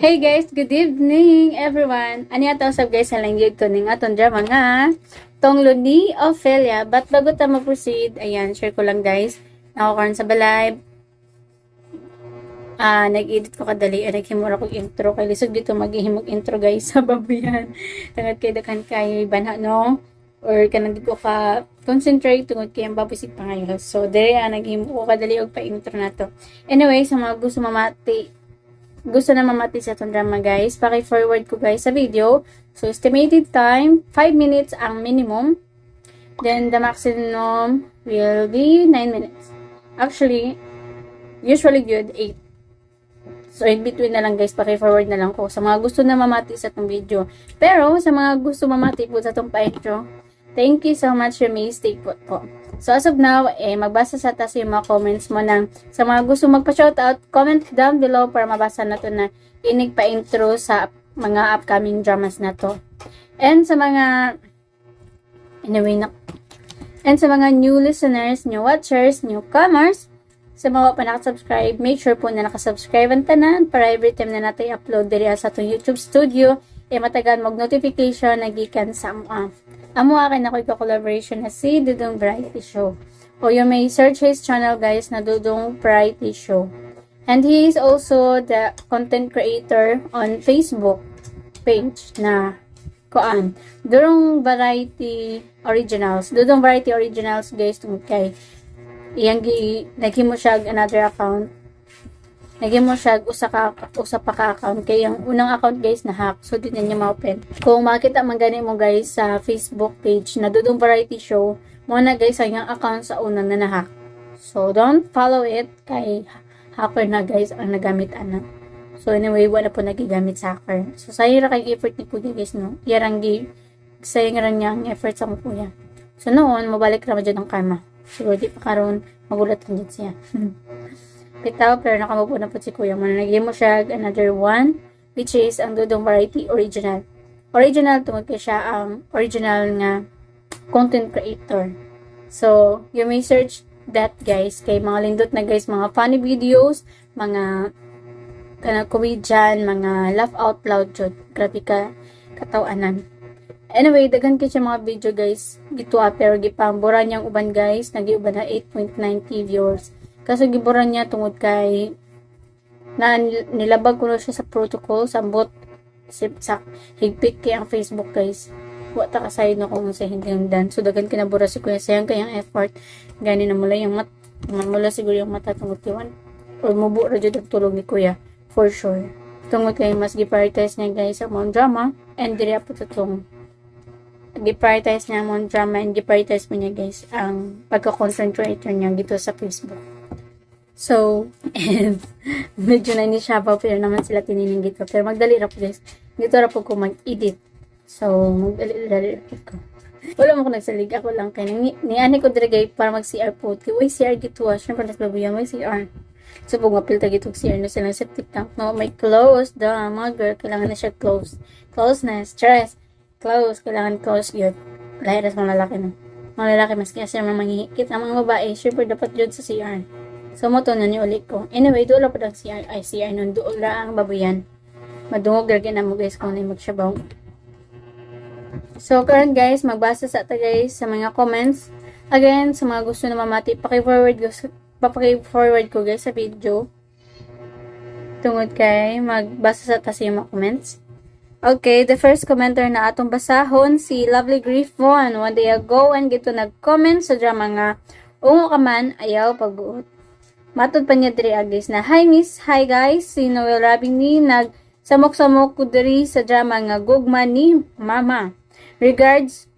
Hey guys, good evening everyone. Ani ato sab guys sa langgit ko ning aton drama nga tonglo ni Ophelia. But bago ta mag-proceed, ayan, share ko lang guys. Ako karon sa balay. Nag-edit ko kadali, naghimura ko intro kay lisod dito maghihimog intro guys sa babuyan. Tungod kay daghan kay banha no or kanang ko ka concentrate tungod kay ang babusig pangayo. So dire naghimo ko kadali og pa-intro nato. Anyway, sa mga gusto na mamati sa itong drama guys, paki-forward ko guys sa video. So, estimated time, 5 minutes ang minimum. Then, the maximum will be 9 minutes. Actually, usually good, 8. So, in between na lang guys, paki-forward na lang ko sa mga gusto na mamati sa itong video. Pero, sa mga gusto mamati po sa itong pa-intro, thank you so much, Remy. Stay put po. So, as of now, magbasa sa taas yung mga comments mo ng sa mga gusto magpa-shoutout, comment down below para mabasa na to na inig pa-intro sa mga upcoming dramas na to. And sa mga new listeners, new watchers, newcomers, sa mga pa nakasubscribe, make sure po na nakasubscribe ang tanan para every time na natin upload diri sa itong YouTube studio, matagal mag-notification na gikan sa amo akin ako iko-collaboration na si Dudong Variety Show. O you may search his channel guys na Dudong Variety Show. And he is also the content creator on Facebook page na Dudong Variety Originals. Dudong Variety Originals guys tungkol kay iyang naghimo siya another account. Naghimo siya usa pa ka account kay ang unang account guys na hack, so di na niya ma-open. Kung makita man gani mo guys sa Facebook page na Dudong Variety Show, mo na guys ang iyang account sa unang na hack. So don't follow it kay hacker na guys ang nagamit ana. So anyway, wala po nagigamit sa hacker. So sayang ra kay effort ni kuya guys no. Yarang sayang ra niya ang effort sa kuya. So noon mabalik ra jud ang karma. Siguro di pa karon magulat jud siya. Bitaw, pero nakamupo na po si kuya mo. Nagyan mo siya another one, which is ang Dudong Variety Original. Original, tungkol kay siya ang original nga content creator. So, you may search that guys, kay mga lindot na guys, mga funny videos, mga comedian, mga laugh out loud jud. Grabe ka katawanan. Anyway, daghan kay siya mga video guys. Gituwa pero gipambura niyang uban guys, nagiuban na 8.9k viewers. Kaso giburan niya tungod kay na nilabag ko na siya sa protocol sa bot sa higpit kay ang Facebook guys. Wa ta kasayod na kung sa hindi undan. So dagan kinabura si kuya sayang kayang effort. Gani na mula yung mula siguro yung mata tungod kiwan. Or mubo ra jud ang tulog ni kuya for sure. Tungod kay mas gi-prioritize niya guys sa mga drama and diri po tutong gi-prioritize niya mga drama and gi-prioritize mo niya guys ang pagka-content creator niya dito sa Facebook. So, and medyo na siya pero naman sila tinining dito. Pero magdali ra po guys. Dito ra po ko mag-edit. So, magdali ko. Wala mo ko nagsalig. Ako lang kay ni ani ko dire para mag-CR po. Uy, CR gito. Siyempre, nagbabuyan may CR. So, pag mapilta gito CR na silang septic tank. No, may close. Mga girl, kailangan na siya close. Closeness, stress. Close. Kailangan close yun. Lahiras mga lalaki na. Mga lalaki, mas kaya siya manghihikit. Ang mga babae, siyempre dapat yun sa CR. So, mo to na ni ulit ko. Anyway, doon lang po ang CR nun. Doon lang ang babuyan. Madungog lagi na mo guys kung na magsyabaw. So, current guys, magbasa sa ata guys sa mga comments. Again, sa mga gusto na mamati, paki-forward ko guys sa video. Tungod kay magbasa sa ata sa mga comments. Okay, the first commenter na atong basahon, si Lovely Griffon. One day ago, and gito nag-comment sa drama nga, ungo ka man, ayaw pagbuot. Matod pa niya diri guys na, hi miss, hi guys, si Noel Rabini nag-samok-samok ko diri sa drama nga gugma ni mama. Regards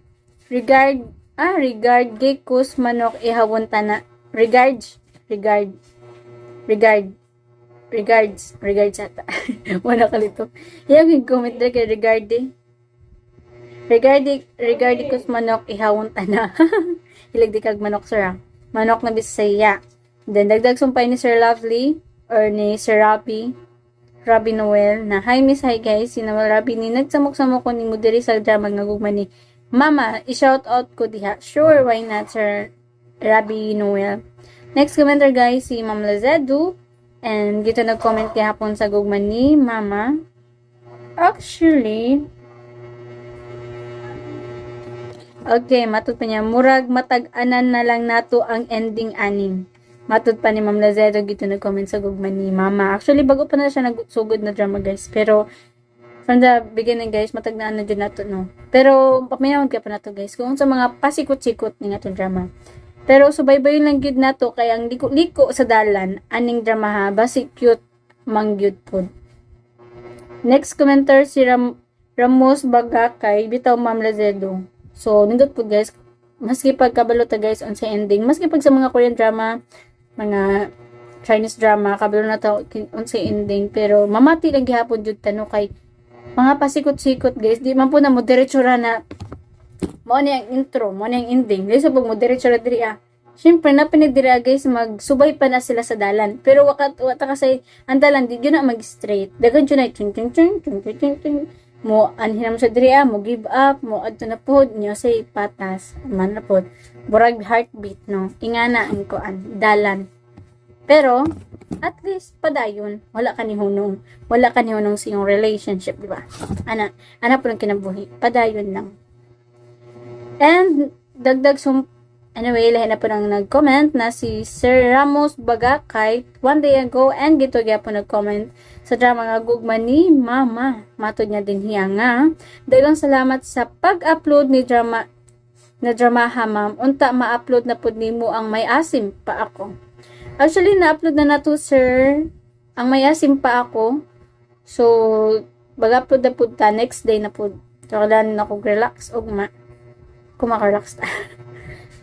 Gekus manok ihawon tana. Regards ata. Wala kalito. Yung comment diri kay Regardi kus manok ihawon tana. Hilig di kag manok sir. Manok na Bisaya. Then, dagdag sumpay ni Sir Lovely or ni Sir Robbie Noel na, hi miss, hi guys, si Noel Robbie ni nagsamok-samok ko ni mo diri sa drama nga gugma ni mama, i-shout out ko diha. Sure, why not Sir Robbie Noel. Next commenter guys, si Ma'am Lazedu And gito nag-comment kahapon sa gugma ni Mama. Actually, okay, matud pa niya, murag matag-anan na lang nato ang ending aning. Matud pa ni Ma'am Lazedo gito nag-comment sa gugma ni Mama. Actually, bago pa na siya nagsugod na drama, guys. Pero, from the beginning, guys, matag-naan na dyan nato, no? Pero, pamayawag ka pa nato, guys. Kung sa mga pasikot-sikot ni nga drama. Pero, subaybayon lang gyud nato, kaya ang liko-liko sa dalan, aning drama ha, basi cute, mangyud po. Next commenter, si Ramos Bagakay, bitaw Ma'am Lazedo. So, nindot po guys, maski pagkabalo ta guys on sa ending, maski pag sa mga Korean drama, mga Chinese drama, kabalo na ta on sa ending, pero mamati lang gihapon jud tano kay mga pasikot-sikot guys, di man po na mo diretso ra na mo ni ang intro, mo ni ang ending. Guys, pag mo diretso ra diri syempre na pinagdiri guys, magsubay pa na sila sa dalan. Pero wata kasi ang dalan di yun na mag-straight. Dagan yun na chung chung chung chung chung chung chung mo anhinam sa diri mo give up mo adto na pod niya say patas man na pod burag heartbeat no ingana ang kuan dalan pero at least padayon wala ka ni hunong sa iyong relationship di ba ana po ng kinabuhi padayon lang and dagdag anyway, lahi na po nang nag-comment na si Sir Ramos Bagakay one day ago and gito gya po nag-comment sa drama nga gugma ni Mama. Matod niya din hiya nga. Dagang salamat sa pag-upload ni drama ha ma'am. Unta ma-upload na po nimo ang may asim pa ako. Actually, na-upload na nato sir. Ang may asim pa ako. So, bag-upload na po ta. Next day na po. So, kailan na ako relax o kumaka-relax ta.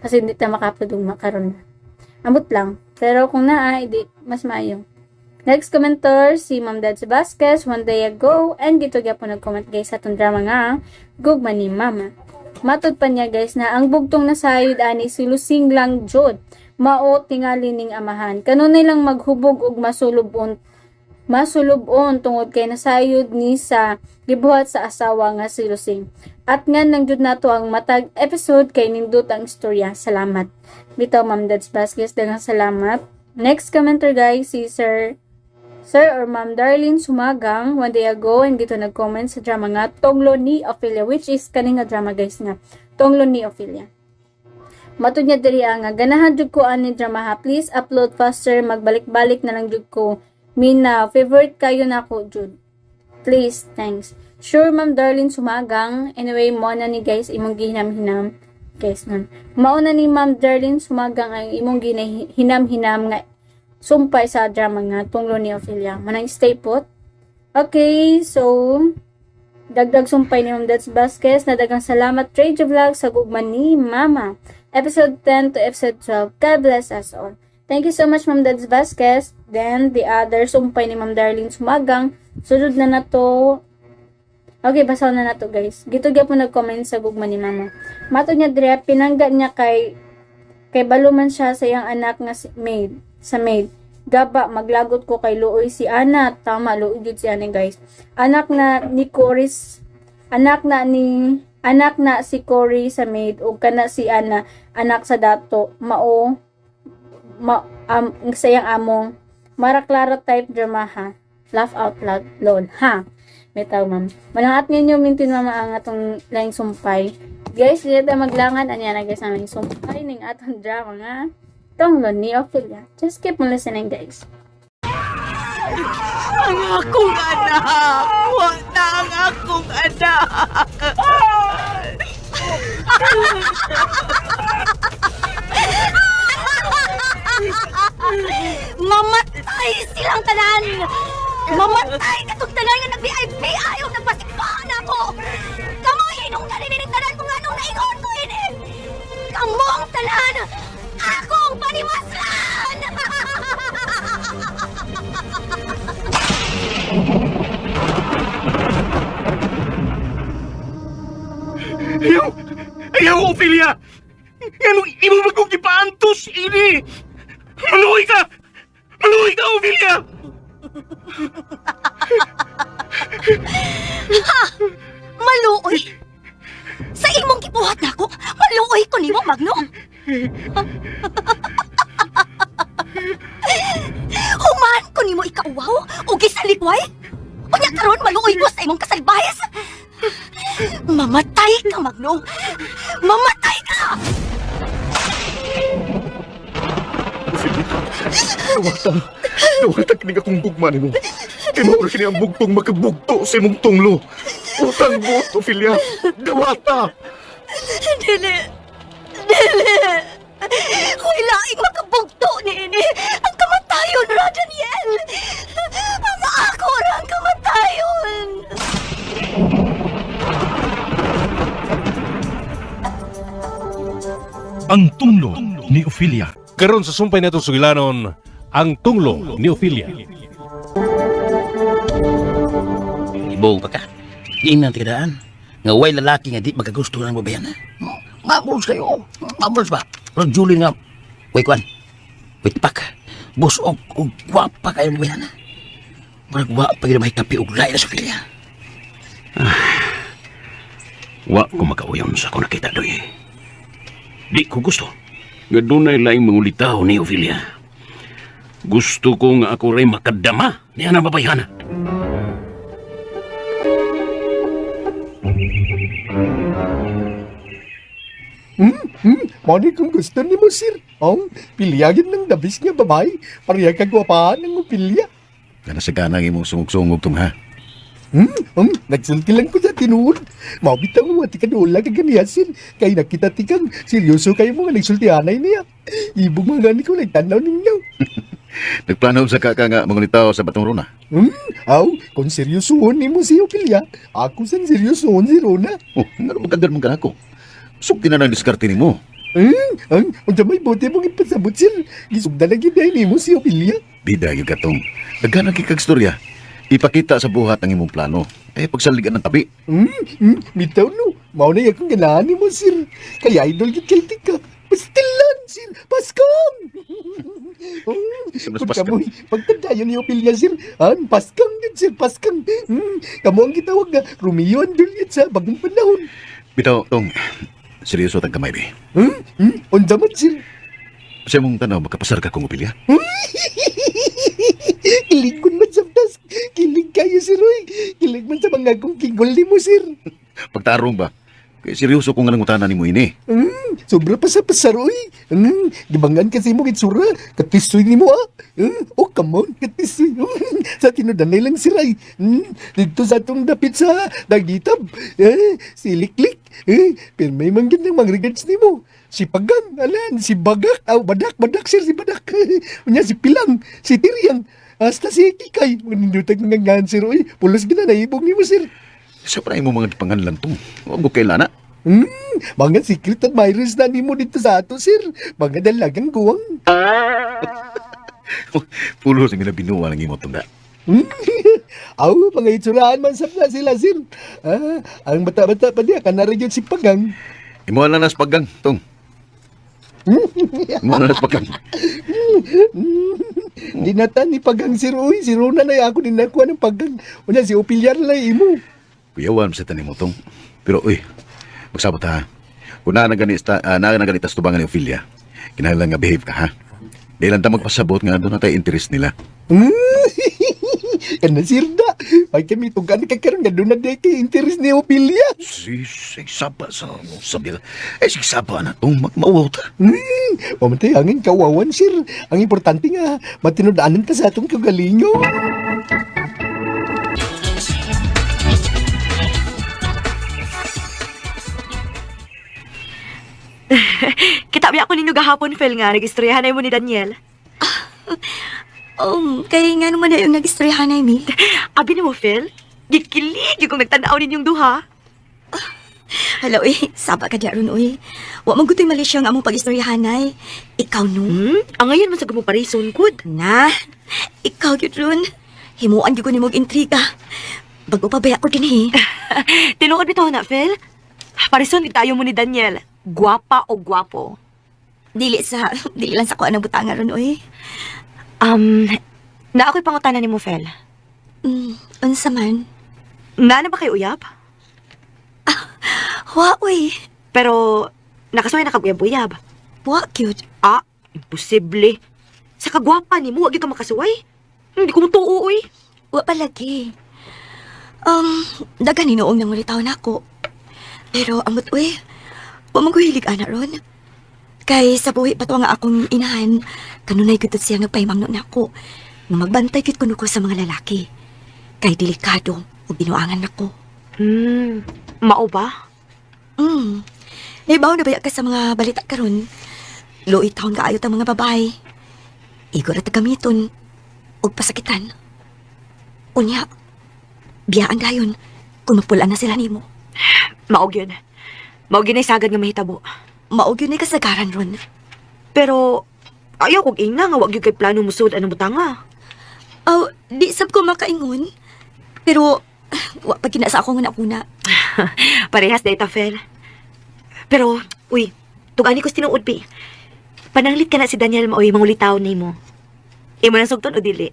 Kasi hindi ta makapag makaroon. Ambot lang. Pero kung naa, hindi, mas maayo. Next commenter, si Ma'am Dads Vasquez, one day ago, and gito gya po nag-comment guys sa itong drama nga, gugma ni Mama. Matod pa niya guys na ang bugtong nasayod ani si Lusing lang jod. Mao tingali ning amahan. Kanunay lang maghubog og masulubon tungod kay nasayod ni sa gibuhat sa asawa nga si Lusing. At nga nang jud nato ang matag episode kay nindot ang istorya. Salamat. Bitaw Ma'am Dads Vasquez, daghang salamat. Next commenter guys, si Sir or Ma'am Darlene Sumagang one day ago and gito nag-comment sa drama nga Tonglo ni Ophelia, which is kaning nga drama guys nga Tonglo ni Ophelia. Matud niya diri nga ganahan jud ko ani drama ha, please upload faster, magbalik-balik na lang jud ko. Mina, favorite kayo na ko jud. Please, thanks. Sure, Ma'am Darlene Sumagang. Anyway, mo na ni guys, imong gihinam-hinam. Guys, nun. Mauna ni Ma'am Darlene Sumagang ang imong hinam-hinam nga sumpay sa drama nga Tunglo ni Ophelia. Manang stay put. Okay, so, dagdag sumpay ni Ma'am Dads Vasquez na dagang salamat Trade Vlog sa gugma ni Mama. Episode 10 to episode 12. God bless us all. Thank you so much, Ma'am Dads Vasquez. Then, the other sumpay ni Ma'am Darlene Sumagang. Sunod na to. Okay, basaw na nato guys. Gito gyud po nag-comment sa gugma ni Mama. Matod niya dire pinangga niya kay baluman siya sa iyang anak nga maid. Gaba maglagot ko kay luoy si Ana. Tama luoy jud si Ana guys. Anak na si Cory sa maid ug kana si Ana anak sa dato sa iyang amo. Mara Clara type drama ha. Laugh out loud lol ha. Bitaw ma'am. Malangat ninyo mintin mama ang atong laing sumpay. Guys, dito maglangan anya na guys aming sumpay ning atong drama nga Tonglo ni Ophelia. Just keep on listening guys. Ang akong anak! Huwag na ang akong anak! Mamatay silang tanan! Mamatay katong tanan nga nag-VIP! Ayaw nagpasikpahan ako! Kamu hinong narinig tanan kung anong naingon ko ini! Kamu ang tanan! Ako ang panimaslan! Ayaw, Ophelia! Yan, imo magkong ipaantos, ini! Maluhay ka! Maluhay ka, Ophelia! Ha! Maluoy! Sa imong gibuhat nako, maluoy ko nimo, Magno! Human ko nimo ikauwaw o gisalikway? Unya karon maluoy ko sa imong kasalbayas. Mamatay ka, Magnong. Mamatay ka! Dawata kining akong bugma nimo. Kay mao kini ang bugtong makabugto sa imong tunglo. Utang buot, Ophelia. Dawata. Dili. Dili. Wala ing makabugto ni ini. Ang kamatayon ra, Daniel. Ang ako ra ang kamatayon. Ang tunglo ni Ophelia. Karon sa sumpay natong sugilanon, ang tunglo ni Ophelia. Ibong pa ka. Ingnan tikadaan. Nga way lalaki nga di magagusto ng babayan. Mabuls kayo. Mabuls ba? Pero Julie nga. Way kwan. Way pak. Bus og gwapa kayo babayan. Marag wapa kayo may kapi og lain na sa Ophelia. Wa ko makauyon sa ako nakita doy. Di ko gusto. Nga dunay laing mangulitaw ni Ophelia. Gusto ko nga ako rin makadama niya na babayana. Mani kung gusto ni mo, sir. Ang pilyagan ng dabis nga babae. Pareha kagwapaan ng upilya. Kana sa kanang imong sungog-sungog tong ha. Nagsulti lang ko sa tinuod. Mabitaw mo, ati ka doon lang kaganiya, sir. Kaya nakita tikang seryoso kayo mga nagsultihanay niya. Ibog mga gani ko nagtanaw ninyo. Nagplano sa ka nga mangulitaw sa batong runa. Aw, kung seryosoon ni mo si Ophelia, ako san seryosoon si Rona. Oh, nga magkandar mong kanako. Sukti na ng diskarte ni mo. Unsa may bote mong ipasabot, sir. Gisugda na giday ni mo si Ophelia. Bida yung katong. Naghanang kikagstorya. Ipakita sa buhat ang imong plano. Eh, pagsaligan ng tabi. Bitaw no. Mao na akong ganahan ni mo, sir. Kaya idol gid kay tika. Pastilan, sir. Paskang. Mas Kung paskang. kamoy, pagtadayon ni Ophelia, sir. Paskang din, sir. Paskang. Kamo ang gitawag na Romeo and Juliet sa bagong panahon. Bitaw, tong. Seryoso tang kamay, be. Unsa man, sir. Sa mong tanaw, makapasar ka kung upilya? Kilig ko man sa tas. Kilig kayo, sir. Oy. Kilig man sa mga kong kingol ni mo, sir. Pagtarong ba? Kaya seryoso kung anong utanan ni mo ini. Sobra pa sa pasaroy. Gibangan kasi mo kitsura. Katisoy ni mo, ah. Oh, come on, katisoy. Sa tinudanay lang siray. Dito sa atong dapit sa dagitab. Siliklik. Pero may manggin ng mga regards ni mo. Si Pagang, alan, si Bagak. Badak, sir, si Badak. Unya, si Pilang, si Tiriang. Hasta si Kikay. Manindutag ng ngan, sir. Uy, pulos ginanaibog ni mo, sir. Sa paray mo mga panganlan tong. Huwag mo kailana. Mga secret admirers na ni mo dito sa ato, sir. Mga dalagang guwang. Pulo sa ginabinuwa ng imong tunda. Aw, mga itsurahan man sapna sila, sir. Ang bata-bata pa niya, kanarigyan si Pagang. Imo na nas paggang, tong. Imo na nas paggang. Dinatan ni Pagang, sir. Uy, si Rona na ako din nakuha ng Pagang. Unya, si Ophelia na imo. Kuyawan sa tanim mo tong. Pero, uy, magsabot ha. Kung naganganitas tubangan ni Ophelia, kinahanglan nga behave ka, ha? Dahil lang ta magpasabot nga doon na tayo interest nila. Kana, sir da. May kami tugan kakaroon nga doon na day kay interest ni Ophelia. Sigsaba sa sabi. Sigsaba na tong magmauwaw ta. Mamatay angin kawawan, sir. Ang importante nga, matinudaanan ta sa atong kagalingo. Kitabi ako ninyo gahapon, Phil, nga nag-istoryahan mo ni Daniel. Kaya nga naman na yung nag-istoryahan na mi. Abi na mo, Phil? Gikilig yung kung nagtanaw ninyong duha. Hello, saba ka diaron, uy. Wa man gutoy Malaysia nga among pag-istoryahanay. Ikaw no? Ang ngayon man sa gumo parison, kud. Na, ikaw yun ron. Himuan yun ko ni mong intriga. Bago pa baya ko din Tinuod bitaw na, Phil. Parison tayo mo ni Daniel. Gwapa o gwapo? Dili lang sa kuha ng butangan ron, uy. Na ako'y pangutanan ni mo, Phil. Unsa man? Na ba kayo uyab? Wa, uy. Pero, nakasuway na kaguyab-uyab. Wa, cute. Imposible. Sa kagwapa ni mo, wag ka makasuway. Hindi ko matuo, uy. Wa palagi. Dagan hinuong nang ulitaw na ako. Pero amot uy, wa man ko hilig ana ron. Kay sa buhi pa to nga akong inahan, kanunay gud siya nagpahimangno na ako. Nga magbantay gid kuno ko sa mga lalaki. Kay delikado o binuangan nako. Mao ba? Naibaw na baya ka sa mga balita karon. Luoy taon kaayot ang mga babae. Igor at gamiton o pasakitan. Unya, biyaan dayon kung mapulaan na sila nimo. Maog yun. Maog yun ay sagad nga mahitabo. Maog yun ay kasagaran ron. Pero, ayaw kong ina nga wag yun kay plano musud anong butanga. Oh, di sab ko makaingon. Pero, wa pa kinasa ako nga nakuna. Parehas data, Fel. Pero, uy, tugani ko tinuod, pi. Pananglit ka na si Daniel maoy mangulitaw ni mo. Imo nang sugton o dili?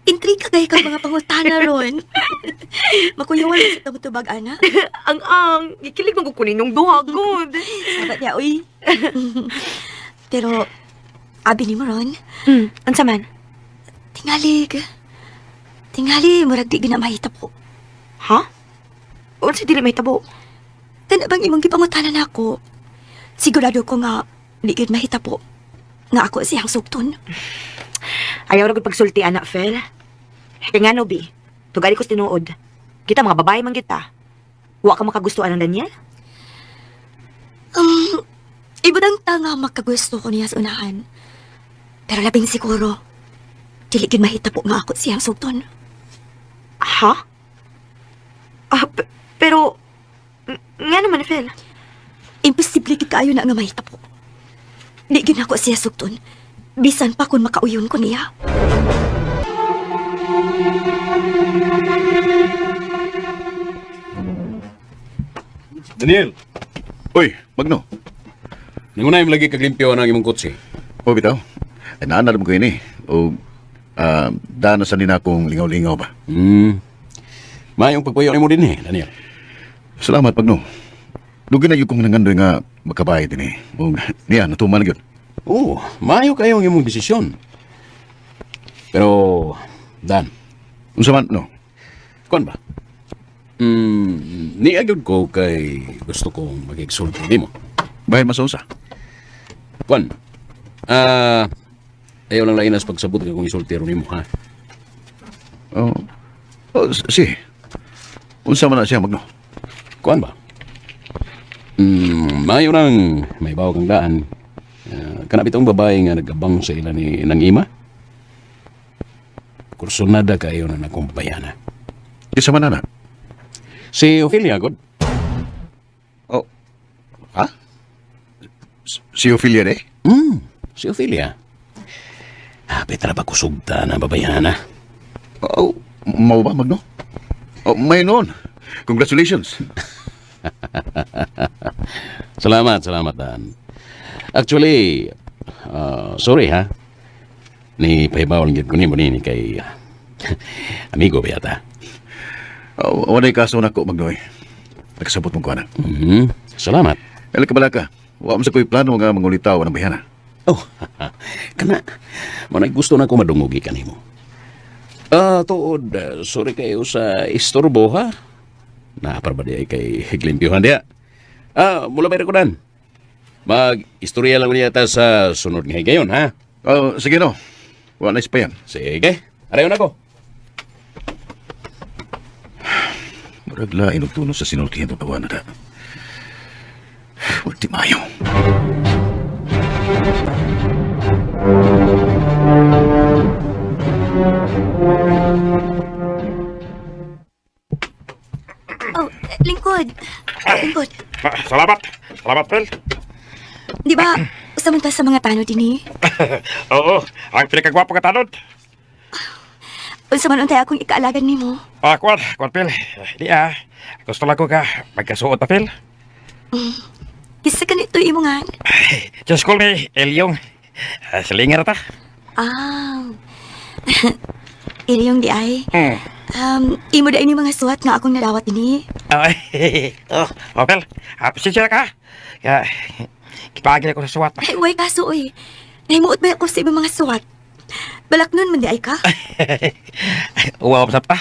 Intriga kay ka mga pangutana ron. Makuyawan sa tabutubag, ana. Ang, ikilig mong kukunin yung duha, good. Sabat niya, uy. Pero, abi ni mo ron, Ansa man? tingali, murag di gina mahita po. Ha? O si dili mahitabo? Kana bang imong gipangutanan ako? Sigurado ko nga, di gid mahita po. Nga ako siyang sugton. Ayaw na gud pagsulti, anak, Fel. Kaya nga, no, Bi. Tugali ko tinuod. Kita mga babae man kita. Wa ka makagustuhan ng Daniel? Ibutang tanga makagusto ko niya sa unahan. Pero labing siguro, dili gid mahita po nga ako siyang sugton. Ha? Pero, nga naman, Fel. Imposible gid kaayo na nga mahita po. Di gid ako siya sugton. Bisan pa kung makauyon ko niya. Daniel, Uy, Magno. nangunay mo lagi kaglimpyo ng imong kotse. O bitaw. Ay naanad mo ko ini. O dana sa nina akong lingaw-lingaw ba. Mayong pagpuyo mo din Daniel. Salamat, Magno. Lugin na yung kong nangandoy nga makabay din eh. O niya, natuman na yun. Oo, mayo kayo ang imong desisyon. Pero, Dan, Unsa man, no? kuan ba? Niagad ko kay gusto kong mag-exult mo. Bahin masausa. Kuan, ayaw lang lainas pagsabot ka kung isultero ni mo, ha? Si. Unsa man na siya, Magno? Kuan ba? Mayo nang may bawa kang daan. Kanap itong babae nga nagabang sa ila ni nang ima. Kursunada kayo na nakumpayana. Isa man na. Si Ophelia, God. Oh. Ha? Si Ophelia de? Si Ophelia. Petra ba kusugta na babayana? Oh, mau ba, Magno? Oh, may noon. Congratulations. Salamat, Dan. Actually, sorry ha. Ni pahibawal ngid ko nimo ni kay amigo ba yata. Wanay kaso na ko, Magno. Nagkasabot mo ko na. Salamat. Ela ka bala ka. Wa man sa ko'y plano nga mangulitaw ng bayana. Oh, kana. Manay gusto na ko madungugi kanimo. Tuod, sorry kayo sa istorbo ha. Naparba di ay kay higlimpyuhan diya. Mula ba ko dan? Mag-istorya lang niya ta sa sunod nga higayon, ha? Sige no. Wa na pa yan. Sige, arayon ako. Maragla inugtuno sa sinultihan to tawanan na. Wag di mayo. Oh, lingkod. Lingkod. Salamat. Salamat, Fel. Di ba, usaman ta sa mga tanod din Oo, ang pinakagwapo ka tanod. Usaman untay akong ikaalagan ni mo. Kuan, Fel. Di gusto lang ko ka magkasuot na, Fel. Kisa ka nito imongan. Just call me Elyong. Salingar ta. Ilyong di ay. Imo da ini mga suwat nga akong nadawat ini. Fel. Pasensya ka. Kipagil ako sa suwat. Ay, way kaso eh. Nahimuot ba ako sa ibang mga suwat? Balak nun man di ay ka. Wow, sa pa.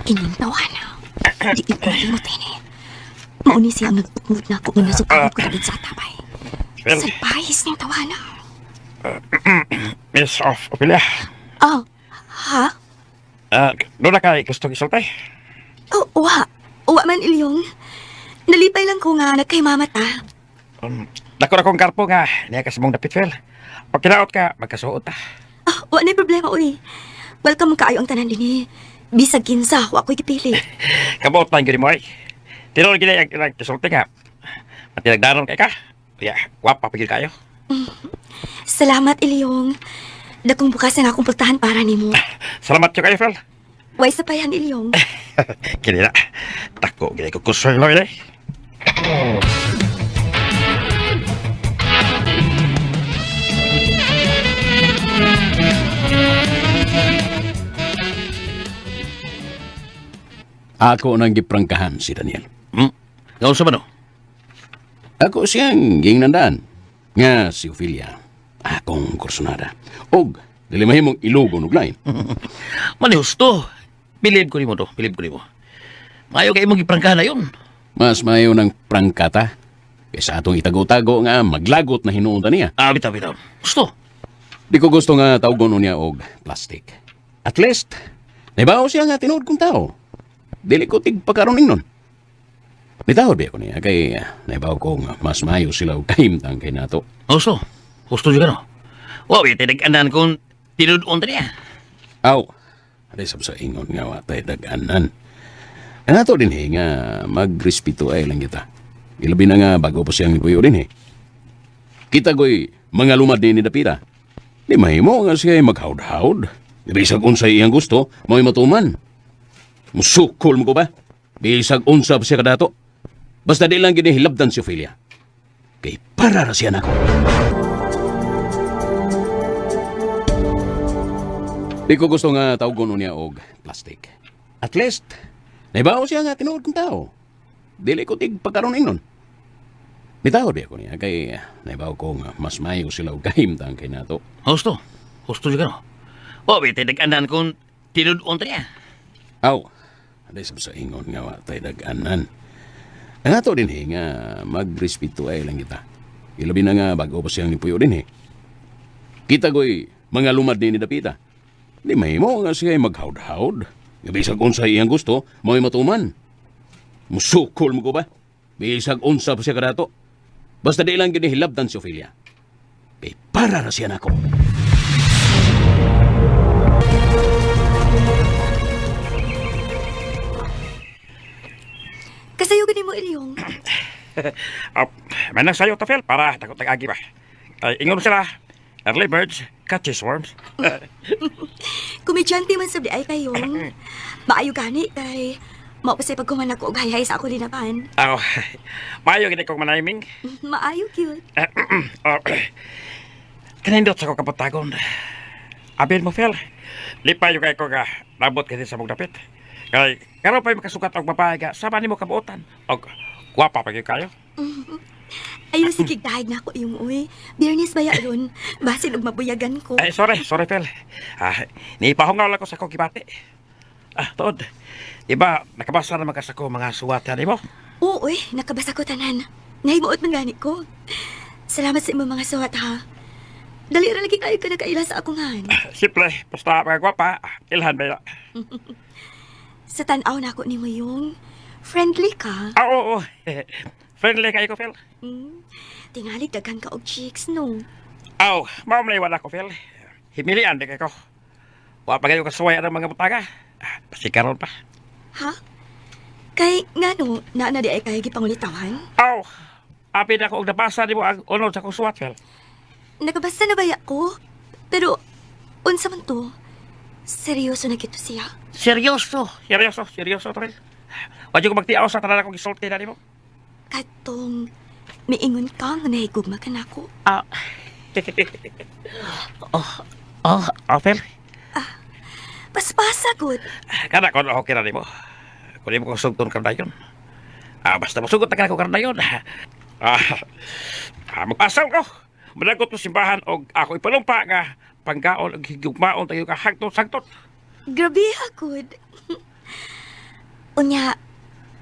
Inyong tawana. Di ikulimot ini. Mauni siya ang nagpukmut na ako nga nasupangot ko na sa tabay. Well, Sa pahis niyang tawana. Miss Ophelia. Oh, ha? Doon na kay gusto isultay. Oh, uwa. Uwa man ilyong. Nalipay lang ko nga nagkay mamata. Dako na kong karpo nga, niya kasi mong dapit, Phil. Pag kinaot ka, magkasuot ah. Oh, wa na problema, uy. Welcome kaayo ang tanan din eh. Bisag kinsa, wa ko'y gipili. Kabuot na yung gini mo ay. Tinulog gini ang isultay nga. Matinagdaron kay ka. Kaya, wapa pagil kayo. Salamat, Ilyong. Dakong bukas na akong pultahan para nimo. Salamat yung kayo, Phil. Way sa payan, Ilyong. Kini na. Tako, gini ko kusoy lo ini. Ako nang giprangkahan si Daniel. Nga sa ba no? Ako siyang gingnandaan. Nga si Ophelia. Akong kursunada. Og, dili mahimong ilugon og lain. Mani husto. Bilib ko ni mo to. Bilib ko ni mo. Mayo kayo mong iprangkahan na yun. Mas mayo ng prangkata. Kaysa atong itago-tago nga maglagot na hinuunta niya. Bitaw, bitaw. Gusto. Di ko gusto nga tawgon niya og plastic. At least, naibaw siya nga tinuod kong tao. Dili ko tigpakaroning nun. Nitawad ba ako niya kay naibaw ko nga mas mayo sila og kahimtang kay nato. Gusto. Gusto juga no. Wow, itinag-anan kung tinudon niya. Aw, aday sab sa ingon nga watay dag-anan. Ang ato din nga magrespeto ay lang kita. Ilabi na nga bago pa siyang ipuyo din Kita ko'y mga lumad din ni Dapita. Di mahimo nga siya maghawd-hawd. Bisag unsay iyang gusto, mo'y matuman. Musukol mo ko ba? Bisag unsab siya kadato. Basta di lang ginihilabdan si Ophelia. Kay para ra siya nako. Di ko gusto nga tawgon niya og plastic. At least, naibaw siya nga tinuod kong tao. Dili ko tig pagkaroning nun. Nitawad ba ako niya kay naibaw ko nga mas mayo sila og kahimtang kay nato. Gusto. Gusto juga no. Wow, itinag-anan kung tinudon niya. Aw, aday sab sa ingon nga watay dag-anan. Ang ato din nga magrespeto ay lang kita. Ilabi na nga bago pa siyang nipuyo din Kita ko'y mga lumad din ni Dapita. Di mahimo nga siya maghawd-hawd. Bisag unsay iyang gusto, mo'y matuman. Musukol mo ko ba? Bisag unsa pa siya kadato. Basta di lang ginihilabdan si Ophelia. Kay para na siya nako. Kasayo gani mo, Ilyong. May nang sayo ta, Phil, para takot nag-agi ba. Ingon sila, early birds catches worms. Kumidyante man sa di ay kayong. Maayo gani kay maupasay pagkuman ako og hayhay sa ako dinapan. Aw, maayo gini kong manayiming. Maayo cute. Kanindot sa ko kapatagon. Abel mo, Phil. Lipay yung kay ko nga nabot kasi sa mong dapit. Kay, karon pa yung makasukat ang babae nga, sama ni mo kabuotan. Og, guwapa pa kayo. Ayun, sige, dahig na ako yung uwi. Biyernes ba yaron? Basin og mabuyagan ko. Sorry, Phil. Nipahongaw lang ko sa kong kibati. Tood, iba, nakabasa naman ka sa ko mga suwatan mo. Oo, nakabasa ko tanan. Nahimuot man gani ko. Salamat sa imong mga suwat, ha? Dali ra lagi kayo ka nakaila sa akong han. Simple, basta mga guwapa, ilhan ba yun? Sa tanaw na ako ni mo yung friendly ka. Oo. Friendly kayo ko, Phil. Tingalig daghan ka og chicks, no? Mamlaywan ako, Phil. Himilian din kayo. Wapagayo ka suway ang mga butaga. Pasikaron pa. Ha? Kay nga no, na di ay kay gipangulitawan? Api na ko og nabasa di mo ang unod sa kong suwat, Phil. Nakabasa na ba ko? Pero, unsa man to? Seryoso na gito siya? Seryoso to, Phil. Wadyo ko magtiaw sa tanan akong isulti na di mo. Katong, miingon ka nga nahigugma ka na ako. Phil. Paspasa, good. Kada ko okay na di mo. Kung di mo kong sugton karnayon. Basta masugot na ka na ko karnayon. Magpasal ko. Managot mo simbahan o ako ipalumpa nga panggaon ug higugmaon tayo ka hagtot-sagtot. Grabe agud. Unya,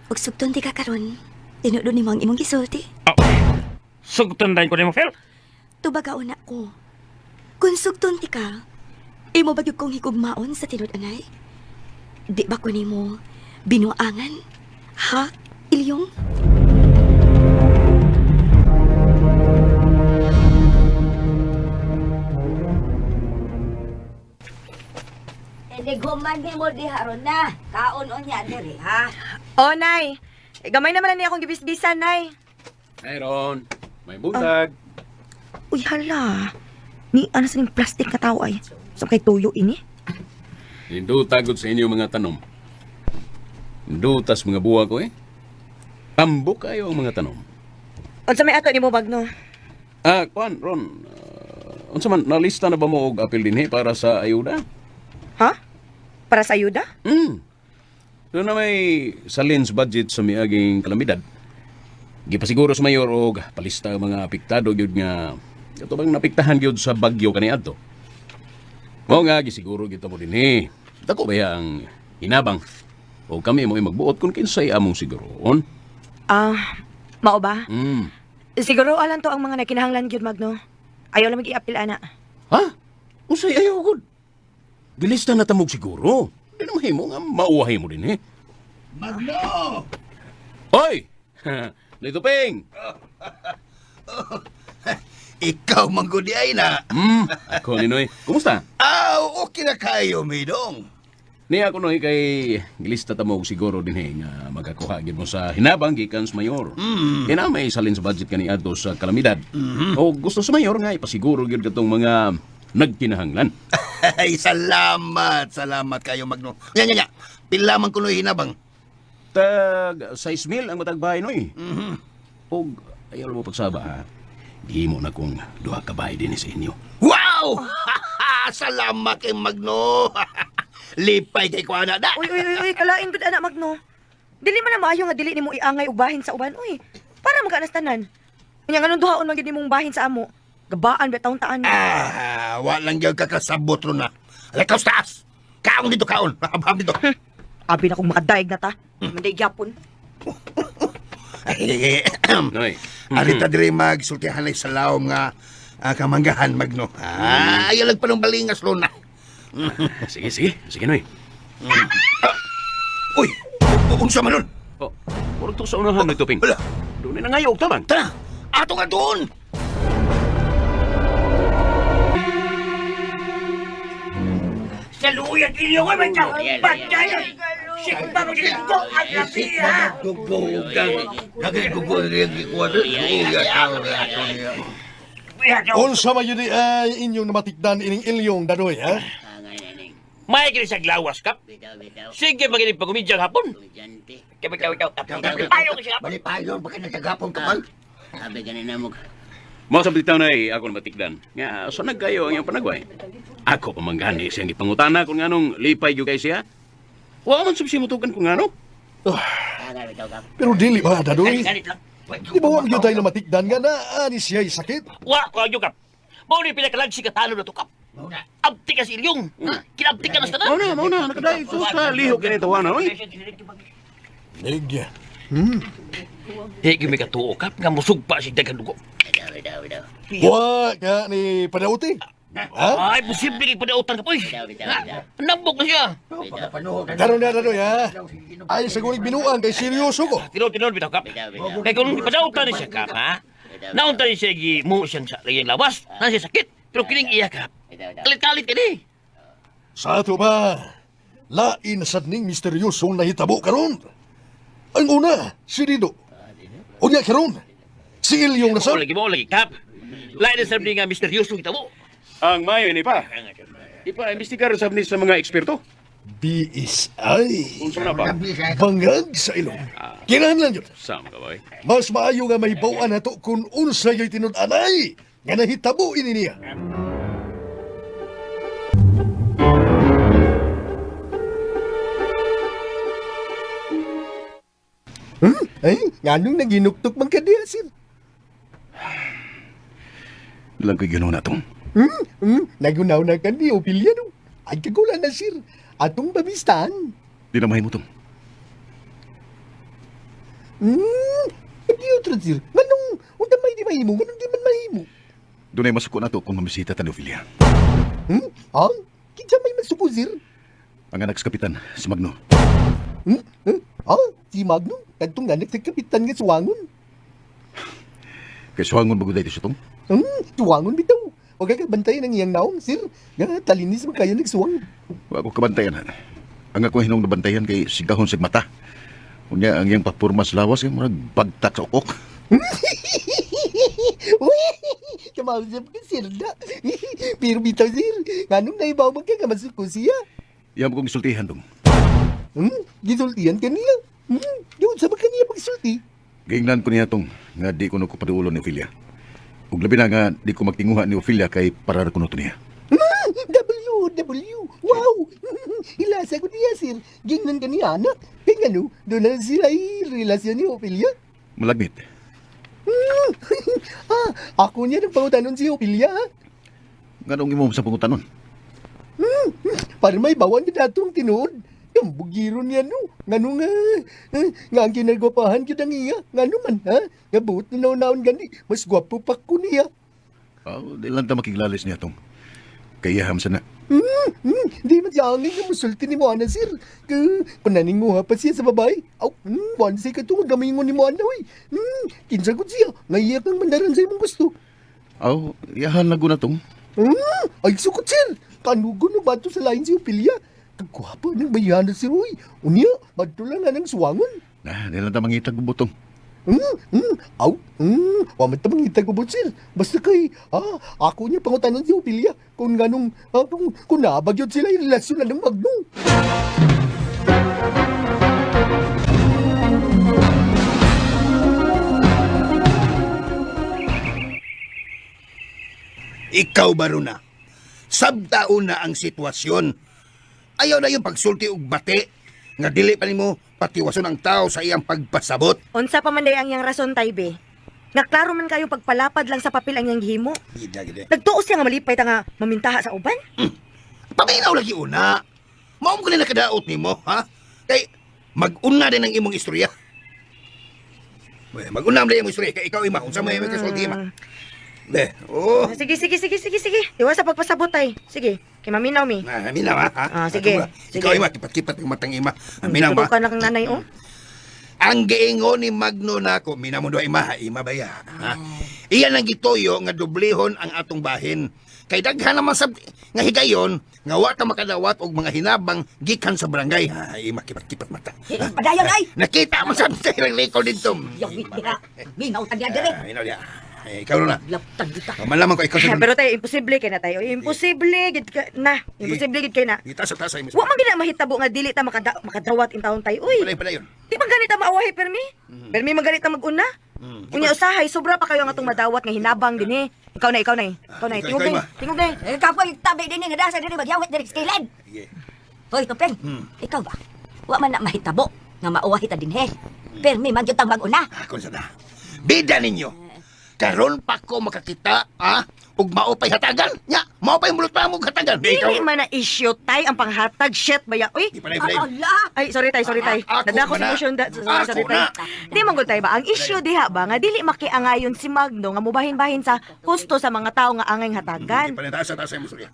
ug sugton ti ka karon. Tinudo nimo ang imong gisulti. Sugton dayon ko nimo, Phil. Tubagaon na ko. Kung sugton ti ka, imo ba gyud kong higugmaon sa tinud-anay? Di ba ko nimo binuangan? Ha, Ilyong? Human mo di haron na. Kaon o niya diri, ha? Oh, Nay. Gamay naman na niya akong gibisbisan, Nay. Mayroon. May buntag. Uy, hala. Ni, ano sa ning plastic na tao ay? Sa kay tuyo ini? Hindi tagod sa inyo mga tanom. Hindi tas mga buwa ko eh. Tambok kayo ang mga tanom. Unsa may ato ni mo, Bagno? Kwan, Ron. Unsa man, nalista na ba mo og apel dinhi para sa ayuda? Ha? Para sa ayuda? Doon na may salins budget sa miaging kalamidad. Gipasiguro sa mayor og palista ang mga apektado gyud nga ito bang napiktahan gyud sa bagyo kaniadto. Mao nga gisiguro gyud mo dinhi. Dako ba ang hinabang o kami mo magbuot kung kinsay among siguroon? Mao ba? Hmm. Siguro alam to ang mga nakinahanglan gyud, Magno. Ayaw lang mag-i-apil, ana. Ha? Unsay ayaw gud? Gilista na tamog siguro. Di na mahimo nga mauwahay mo din eh. Magno! Hoy! Lito Ping! Ikaw manggudi ay na. Ako ni Noy. Kumusta? Okay na kayo, Midong. Ni ako Noy kay gilista tamog siguro din eh nga magkakuha gid mo sa hinabang gikan sa mayor. Kaya na may salin sa budget kaniadto sa kalamidad. O gusto sa mayor nga ipasiguro gid katong mga nagkinahanglan. Ay, salamat. Salamat kayo, Magno. Nya. Pilaman ko no hinabang. Tag 6,000 ang matagbahay Noy. O ayaw mo pagsaba ha. Di mo na kung duha ka bahay din sa inyo. Wow! Salamat kay Magno. Lipay kay kuana da. Uy, kalain gud ana, Magno. Dili man na maayo nga dili nimo iangay og bahin sa uban, uy. Para magkanastanan. Unya nganong duhaon man gid nimong bahin sa amo. Gabaan ba taong taan? Walang gyud kakasabot ron na. Alay, kaus taas. Kaon dito, kaon. Abham dito. Abi na kong makadaig na ta. Manday gyapon. Noy. Arita diri magsultihan ay sa lawom nga kamanggahan, Magno. Ayaw lang pa ng balingas ron na. Sige Noy. Uy! Unsa man nun? Oh, puro to sa unahan nagtuping. Wala. Doon na ngayo, tabang. Tara! Ato nga doon! Saluyan inyo ko man daw. Batayan. Sikpa mo din ko at nabiya. Unsa man yun ay inyong namatikdan ining ilyong danoy, ha? May kini sa glawas kap. Sige maginig pagumidyang hapon. Ikaw. Ayaw ko siya. Balipayon, baka natagapon ka man. Sabi ganina mo. Mga sa bitaw na ako na matikdan. Nga, so nagkayo ang iyong panagway. Ako pamanggani siyang ipangutana kung anong lipay yung kay siya. Huwag man subsimutukan kung ano. Pero dili ba, danoy? Ganit lang. Di ba wag yun tayo namatikdan nga na ani siya'y sakit? Wa ko agyo kap. Mao ni pinakalag si katalo na to kap. Abti ka si Ilyong. Kinabti ka na sa tanan. Mauna, nakadahil ito sa lihok ganito, ano, oy. Negya. Di gyud may katuo kap nga musugpa si dagan dugo. Wa ka ni padauti. Ha? Ay, posible kay padautan ka poy. Nambok na siya. Karon na danoy, ha? Ay sa gulig binuang kay seryoso ko. Tinod bitaw kap. Kay kung ipadautan ni siya kap ha. Naunta ni siya gi mo siyang sa laging lawas. Na siya sakit. Pero kining iya kap. Kalit-kalit ka ni. Sa ato ba, lain sad ning misteryosong nahitabo karon. Ang una, si Dido. Unya karon, si Ilyong Mo nasab. lagi kap. Lain na sabi nga misteryoso kitabo. Ang mayo ni pa. Ipa-investigar sa mga eksperto. BSI. Unsa na ba? Bangag sa ilong. Kinahanglan yun. Sama ka ba, eh? Mas maayo nga may bawaan nato kung unsa yo'y tinud-anay nga nahitabo ini niya. Ay, nganong naginuktok man ka diya, sir? Lang ko'y gano'n na itong. Nagunaw na ka ni Ophelia no. Ay kagulan na sir. Atong babistaan. Di na mahimo tong. Hindi utro sir. Manong, unta may di mahimo, manong di man mahimo. Doon ay masuko na to kung mamisita ta ni Ophelia. Kinsa may masuko sir? Ang anak sa kapitan, si Magno. Si Magno, kadtong anak sa kapitan nga suwangon. Kay suhangon bago dahil siya tong. Suwangon bitaw. Huwag ka bantayan ang iyang naong, sir. Nga, talinis mo kaya nagsuwang. Wa ko kabantayan. Ang ako hinong nabantayan kay sigahon sig mata. Unya ang iyang papurma sa lawas kay murag bagtak sa ukok. Uy, kamausap ka, sir na. Pero bitaw, sir, nganong naibaw mo ka nga masuko siya? Iyam kong isultihan tong. Gisultihan ka niya. Yun, sa ba kaniya pagsulti? Giingnan ko niya tong nga di ko paduulo ni Ophelia. Ug labi na nga di ko magtinguha ni Ophelia kay para ko nuto niya. W. Wow! Ilasa ko niya, sir. Gingnan ka niya, anak. Kaya nga no, doon na sila relasyon ni Ophelia. Malagnit. Ako niya nang pangutanon si Ophelia, ha? Nganong imo sa pangutanon? Para may bawan ka datong tinuod. Yung bugiro niya, no? Ngano nga ang kinagwapahan ka ng iya. Ngano man, ha? Nga buot na naon gani. Mas gwapo pa ko niya. Di lang ta makiglalis niya tong. Kaya hamsa na. Di man siya angin nga musulti ni Moana, sir. Kung naninguha pa siya sa babae. Moana siya ka ito, gamingon ni Moana, uy. Kinsa ko siya. Ngaiyak ang mandaran sa imong gusto. Yahan na na tong. Ay, sukot, sir. Kanugo no bato sa lain si Ophelia. Kagwapo ng bayana si Roy. Unya, bato lang nga ng suwangon. Di lang ta mangitag butong. Wamat na mangitag ko, sir. Basta kay, ako niya pangutanon si Ophelia. Kung ganong, kung nabagyod sila yung relasyon na ng Magno. Ikaw baro na. Sabtao na ang sitwasyon. Ayaw na yung pagsulti og bate. Nga dili pa nimo patiwason ang tao sa iyang pagpasabot. Unsa pa man day ang iyang rason, Taybe? Nga klaro man kayo pagpalapad lang sa papel ang iyang gihimo. Nagtuos siya nga malipay ta nga mamintaha sa uban. Paminaw lagi una. Maum ko na nakadaot nimo, ha? Kay mag-una din ang imong istorya. Mag-una din ang imong istorya. Kay ikaw ima, unsa may kasulti ima. Sige. Iwa sa pagpasabot tay. Sige, kay maminaw mi. Minaw ha? Sige. Ikaw ima, kipat-kipat yung matang ima. Minaw ba? Tudukan na kang nanay, oh. Ang giingon ni Magno nako, minaw mo do ima ba ya? Ha? Iyan ang gitoyo nga dublihon ang atong bahin. Kay daghan naman sab nga higayon nga wa ta makadawat og mga hinabang gikan sa barangay. Ima, kipat-kipat mata. Padayon ay! Nakita mo sa ilang likod dito. Yung tira. Minaw tagya dire. Minaw dia. Ikaw na. Laptag kita. Malaman ko ikaw sa... Pero tayo, imposible kay na tayo. Imposible gid ka na. Imposible gid kay na. Kita sa tasa mo. Wa man gina mahitabo nga dili ta makadawat in taon tayo. Uy. Padayon. Di man ganita maawahi permi? Permi man ganita mag-una? Unya usahay sobra pa kayo nga atong madawat nga hinabang dinhi. Ikaw na. Tingog na. Kapoy tabi din nga dasa dire magyawit dire sa kilid. Hoy, Tupeng. Ikaw ba? Wa man na mahitabo nga mauwa kita dinhi. Permi man gyud tang mag-una. Ako sa na. Bida ninyo. Karon pa ko makakita, ug maupay hatagan. Nya, maupay mulot pa mo hatagan. Dili man na issue tay ang panghatag shit baya. Uy. Di pa na Ay, sorry tay. Nadako sa motion sorry tay. Di man gud tay ba ang issue diha ba nga dili makiangayon si Magno nga mubahin-bahin sa husto sa mga tawo nga angay hatagan. Di pa na tasa mo surya.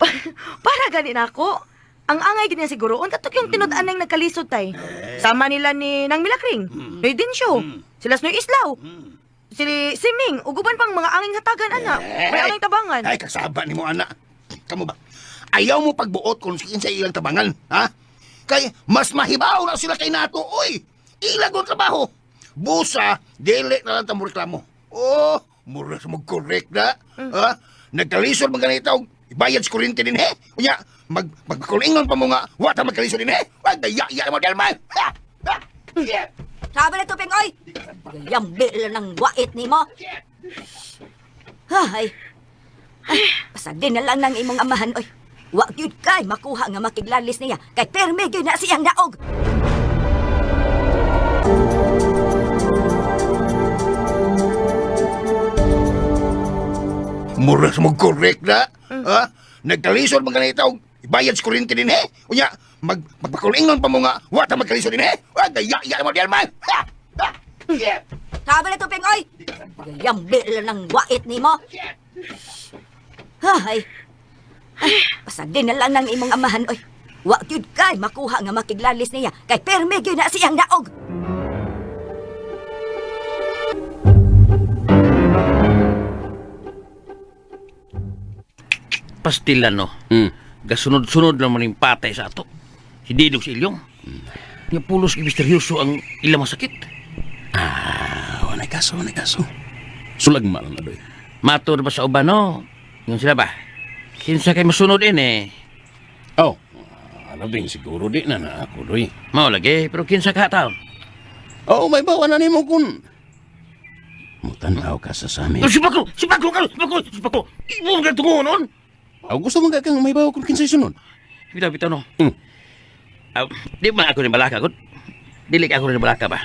Para gani nako. Ang angay gid niya siguro unta tok yung tinud-an ang nagkalisod tay. Sama nila ni Nang Milakring, Noy Dinsyo, sila Noy Islaw. Si Ming, uguban pang mga anging hatagan, anak. May anging tabangan. Ay, kasaba ni mo, anak. Kamu ba? Ayaw mo pagbuot kung sikin sa ilang tabangan, ha? Kay, mas mahibaw na sila kay nato, oy! Ilag ang trabaho. Busa, dili na lang tamo reklamo. Mura sa mag-correct na. Ha? Nagkalisod mga ganito, ibayad sa kuryente din, he? Kunya, magkulingon pa mo nga, wata magkalisod din, he? Wag, daya mo, Delman! Ha? Yeah! Sabi na Tupeng, oy! Yambil ng wait ni mo. Ay, pasagin na lang ng imong amahan, oy. Wag yun kay makuha nga makiglalis niya. Kay perme yun na siyang naog. Mura sa mo correct na. Ha? Nagkalisod mga ganito. Ibayad sa kuryente din Unya, magpakulingon pa mo nga. Wata magkalisod din Wag, gaya mo diyan man. Ha! Ha! Yeah. Sabi na tuping, oy! Gayambil ng wait ni mo. Ay, pasadin na lang ng imong amahan, oy. Wa gyud kay makuha nga makiglalis niya. Kay perme gyud na siyang naog. Pastilan, no? Gasunod-sunod naman yung patay sa ato. Si Didong si Ilyong. Nga pulos kay misteryoso ang ilang masakit. Wanay kaso. Sulag malang na doy. Matur ba sa uban, no? Yung sila ba? Kinsa kay masunod Oh, ding siguro di na ako doy. Mao lagi, pero kinsa ka taon? Oh, may bawa na nimo kun. Mutanaw ka sa sami. Sipako! Imo nga tungonon! Gusto mo kang may bawa kun kinsay sunod? Bitaw, no? Di ba ako ni balaka, gud? Dili ka ako ni balaka ba?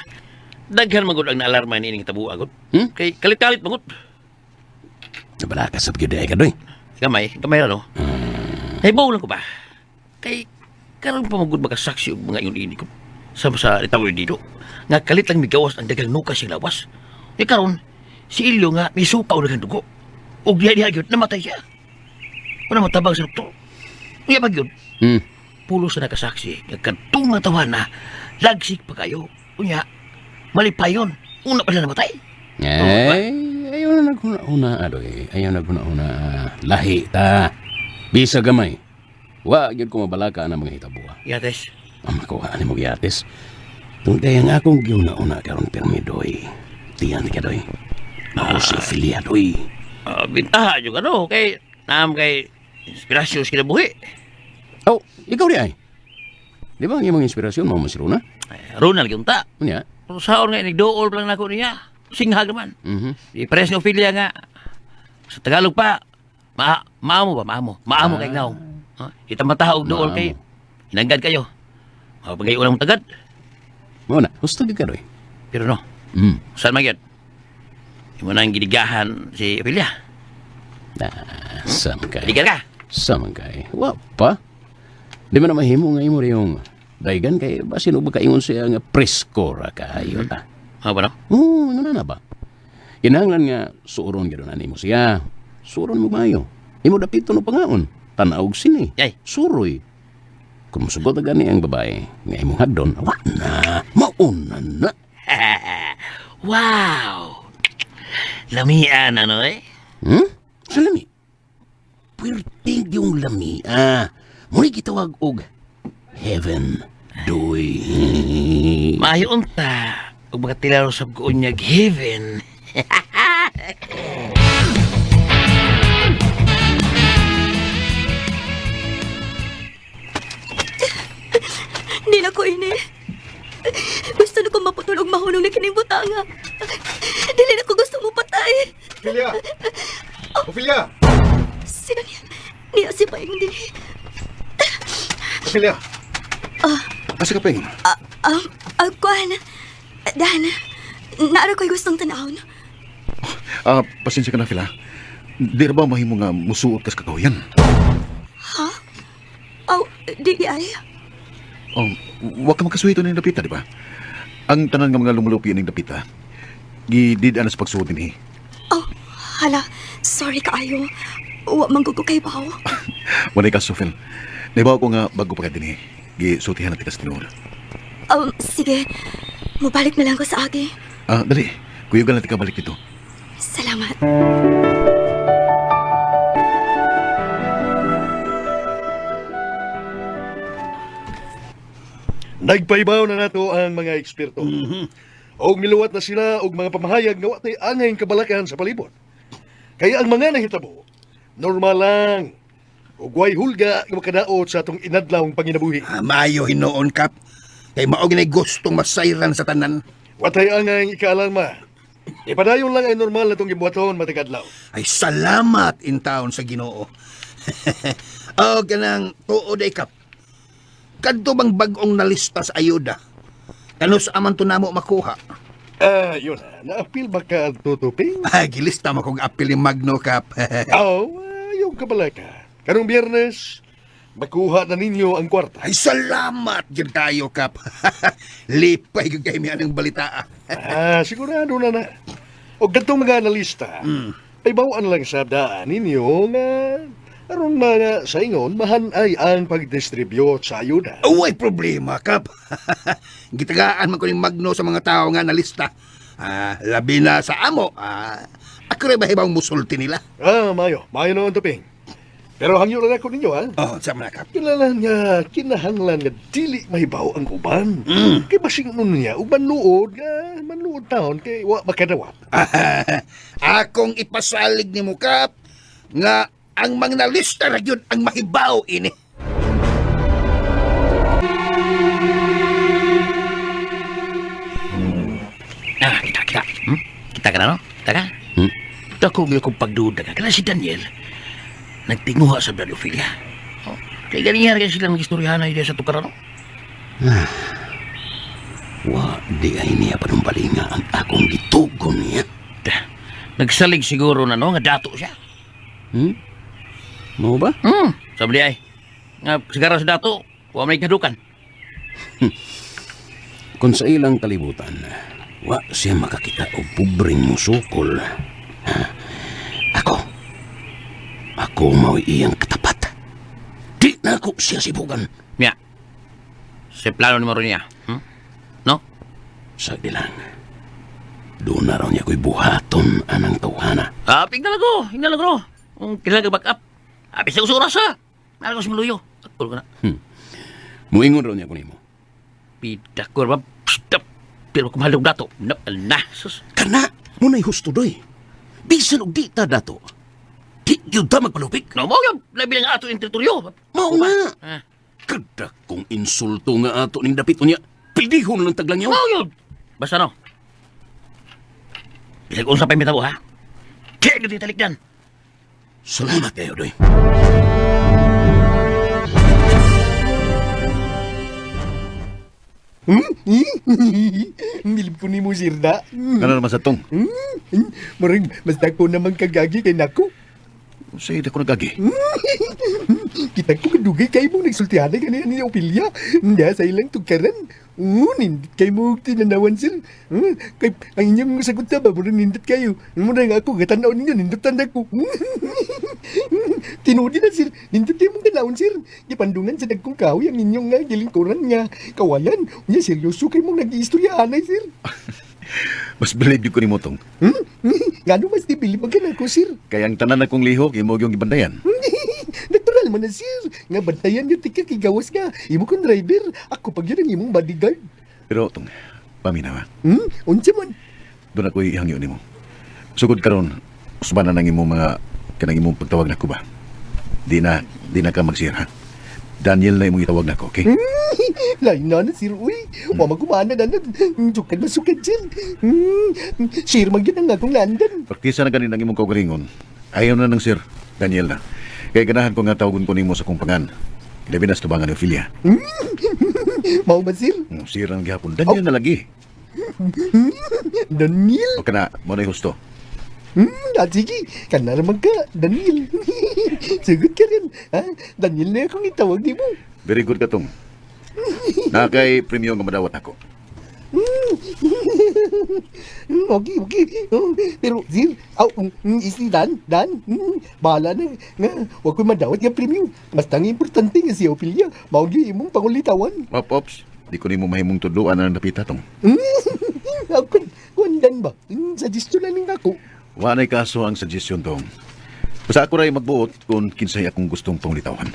Daghan magud ang naalarma ni ining tabu agud. Kay kalit-kalit magud. Nabala ka sa pagyoday ka doy. Gamay ra no. Ay lang ko ba? Kay karon pa magud makasaksi og mga ini ko. Sa itaw dito. Nga kalit lang migawas ang daghang nukas sing lawas. Ni karon si Ilyo nga misupa og daghang dugo. Og diha gyud namatay siya. Wala matabang sa doktor. Uya ba gyud? Pulos na nakasaksi. Nagkantong nga tawa na lagsik pa kayo. Unya, malipayon. Una pa na namatay. Ayaw na naghuna-una, adoy. Ayaw na naghuna-una. Lahi ta. Bisa gamay. Wa, yun ko mabalaka na mga hitabuha. Yates. Makuha ni mo yates. Tunday ang akong giuna-una karon permidoy. Tiyan ka doy. Ako si Ophelia doy. Bintaha juga no. Kay, naam kay inspirasyon sa kinabuhi. Oh, ikaw di ay. Di ba ang imong inspirasyon mo si Runa? Ronald yung ta. Unya? Pero saon nga, nagdool lang na ako niya. Singhag naman. Di pares ng Ophelia nga. Sa Tagalog pa, maamo ba? Maamo kay ngaw. Itamataha og dool kay, hinanggad kayo. Mapagay ulang tagad. Muna, gusto di ka doy. Pero no, saan magyad? Imo nang ginigahan si Ophelia. Samkay. Ligar ka? Samkay. Wa pa. Di man na mahimo nga imo yung daigan kay basin og kaingon siya nga presko ra kaayo ta. Ba no? Ano na ba? Kinahanglan nga suuron gyud na nimo siya. Suuron mo maayo. Imo dapito no pangaon. Tanaog sini. Yay. Suroy. Kung musugot na gani ang babae, nga imong hadon, wa na. Mauna na. Wow! Lamian ano eh? Sa lami? Pwerte yung lami. Muli gitawag og heaven. Doy. Maayo unta. Ug mga tilaro sa kuunyag heaven. Hindi na ko ini. Gusto na ko maputulog mahulog na kining butanga. Dili na ko gusto mo patay. Ophelia! Ophelia! Sino niya? Niya si Payong din. Ophelia! Asa ka pengin? Kuhan. Dan, naara ko'y gustong tanawon. Pasensya ka na, Ophelia. Di ra ba mahimo nga musuot kas kakahuyan? Ha? Di ay. Wa ka makasuhito ng dapita, di ba? Ang tanan nga mga lumulupi ng dapita, gidid sa pagsuot ni. Hala, sorry kaayo. Wa manggugo kay bawo. Walay ka, Sofel. Naibaw ko nga bago pa ka din gisutihan natin kas tinuod. Sige. Mubalik na lang ko sa agi. Dali. Kuyugan natin ka balik dito. Salamat. Nagpaibaw na nato ang mga eksperto. Og miluwat na sila og mga pamahayag nga watay angay kabalakahan sa palibot. Kaya ang mga nahitabo, normal lang. Ug way hulga nga makadaot sa atong inadlawng panginabuhi. Maayo hinoon kap. Kay mao ginay gustong masayran sa tanan. Watay angay ikaalarma. Ipadayon lang ay normal na itong gibuhaton matigadlaw. Ay salamat in taon sa Ginoo. O ganang tuod ay kap. Kadto bang bag-ong nalista sa ayuda? Kanus aman to namo makuha? Yun na. Naapil ba ka, Tutuping? Gilista mo kong apil yung Magno, Kap. Yung kabalaka. Karong Biyernes, makuha na ninyo ang kwarta. Ay, salamat dyan kayo, Kap. Lipay kong kayo may anong balita. Sigurado na. O gatong mga analista, ay bawaan lang sa daan ninyo nga aron mga sa ingon, mahanay ang pag-distribute sa ayuda. Ay, problema, Kap. Gitagaan man ko ng Magno sa mga tao nga nalista. Labi na sa amo. Ako rin bahibang musulti nila. Mayo noon, Tuping. Pero hangyo lang ako ninyo, ha? Sama na, Kap. Kailangan nga, kinahanglan nga dili mahibaw ang uban. Kay basing nun niya, uban luod, manuod taon, kay wa makadawat. Akong ipasalig ni mo, Kap, nga ang mga nalista na yun ang mahibaw ini. Kita. Kita ka na, no? Kita ka? Dako nga kong pagduda ka. Kana si Daniel, nagtinguha sa Brad Ophelia. Kaya ganyan rin sila mag-istoryahan na sa tukara, no? Wa di ay niya panumpalinga ang akong gitugon niya. Nagsalig siguro na, no? Nga dato siya. Mo ba? Sabi di ay. Nga sigara sa dato, wa may kadukan. Kung sa ilang kalibutan, wa siya makakita o pobreng musukol. Ako mao iyang katapat. Di na ako siya sibugan. Mia, si plano ni Maro niya. No? Sagdi lang. Doon na raw niya ko'y buhaton anang tawhana. Tingnan ko. Kung kailangan back up. Bisa ko sa oras, ha? Nalagos mo luyo. Takpul ko na. Muingon raw niya ko nimo. Pidakor ba? Stop. Pero kumahalog dato. Sus. Kana, muna'y husto doy. Bisan og di ta dato. Di yun ta magpalupik. No, mo yung labi ng ato yung teritoryo. Mao nga. Kada kong insulto nga ato ning dapit niya. Pildihon lang taglang yaw. Mo yun. Basta no. Bilag unsa pa'y mitabo, ha? Kaya gati talikdan. Salamat kayo, doy. Milip ko ni mo, Sirda. Ano naman sa tong? Maring, basta ko naman kagagi kay nako. Say, di ko nagagi. Kita ko kadugay kayo mong nagsultihan na ganyan ni Ophelia. Hindi, sa ilang tukaran. Nindit kayo mo tinanawan, sir. Kay, ang inyong sagot na ba, murang nindit kayo. Murang ako, gatanaw ninyo, nindutan ako. Tinudi na, sir. Nindit kayo mong ganaon, sir. Ipandungan sa dagkong kahoy ang inyong nga gilingkuran nga. Kawayan, unya seryoso kayo mong nag-iistoryahan ay, sir. Mas believe ko ni mo tong. Nga mas dibilib ang ganako, sir. Kaya ang tanan akong lihok, imo yung ibandayan. Natural man na, sir. Nga bantayan yung tika kigawas nga. Imo kong driver. Ako pag yun ang imong bodyguard. Pero tong, paminawa. Unsa man. Doon ako ihangyo ni mo. Sugod karon, usbanan ng imong mga kanang imong pagtawag na ko ba? Di na ka magsira. Daniel na imong itawag na ko, okay? Lain na na, sir. Uy, mama kumana na na. Sukan masukan, sir. Sir, magyan ang akong landan. Praktisa na ganin ang imong kaugalingon. Ayaw na ng sir, Daniel na. Kaya ganahan ko nga tawagon ko nimo sa kong pangan. Labi na sa tubangan ni Ophelia. Mau ba, sir? Sir ang gihapon. Daniel na lagi. Daniel? O ka na, mo na husto. Sige, ka na naman ka, Daniel. Sagot ka rin. Ha? Daniel na akong itawag ni mo. Very good ka tong. Nakay premium nga madawat ako. Okay. Pero, sir, isi Dan, bahala na nga. Huwag ko madawat nga premium. Mas tangi importante nga si Ophelia. Maugi imong pangulitawan. Ops, di ko nimo mahimong tudloan ang napita tong. Ako, kundan ba? Suggestion na ning ako. Wanay kaso ang suggestion tong. Basta ako ray magbuot kung kinsay akong gustong pangulitawan.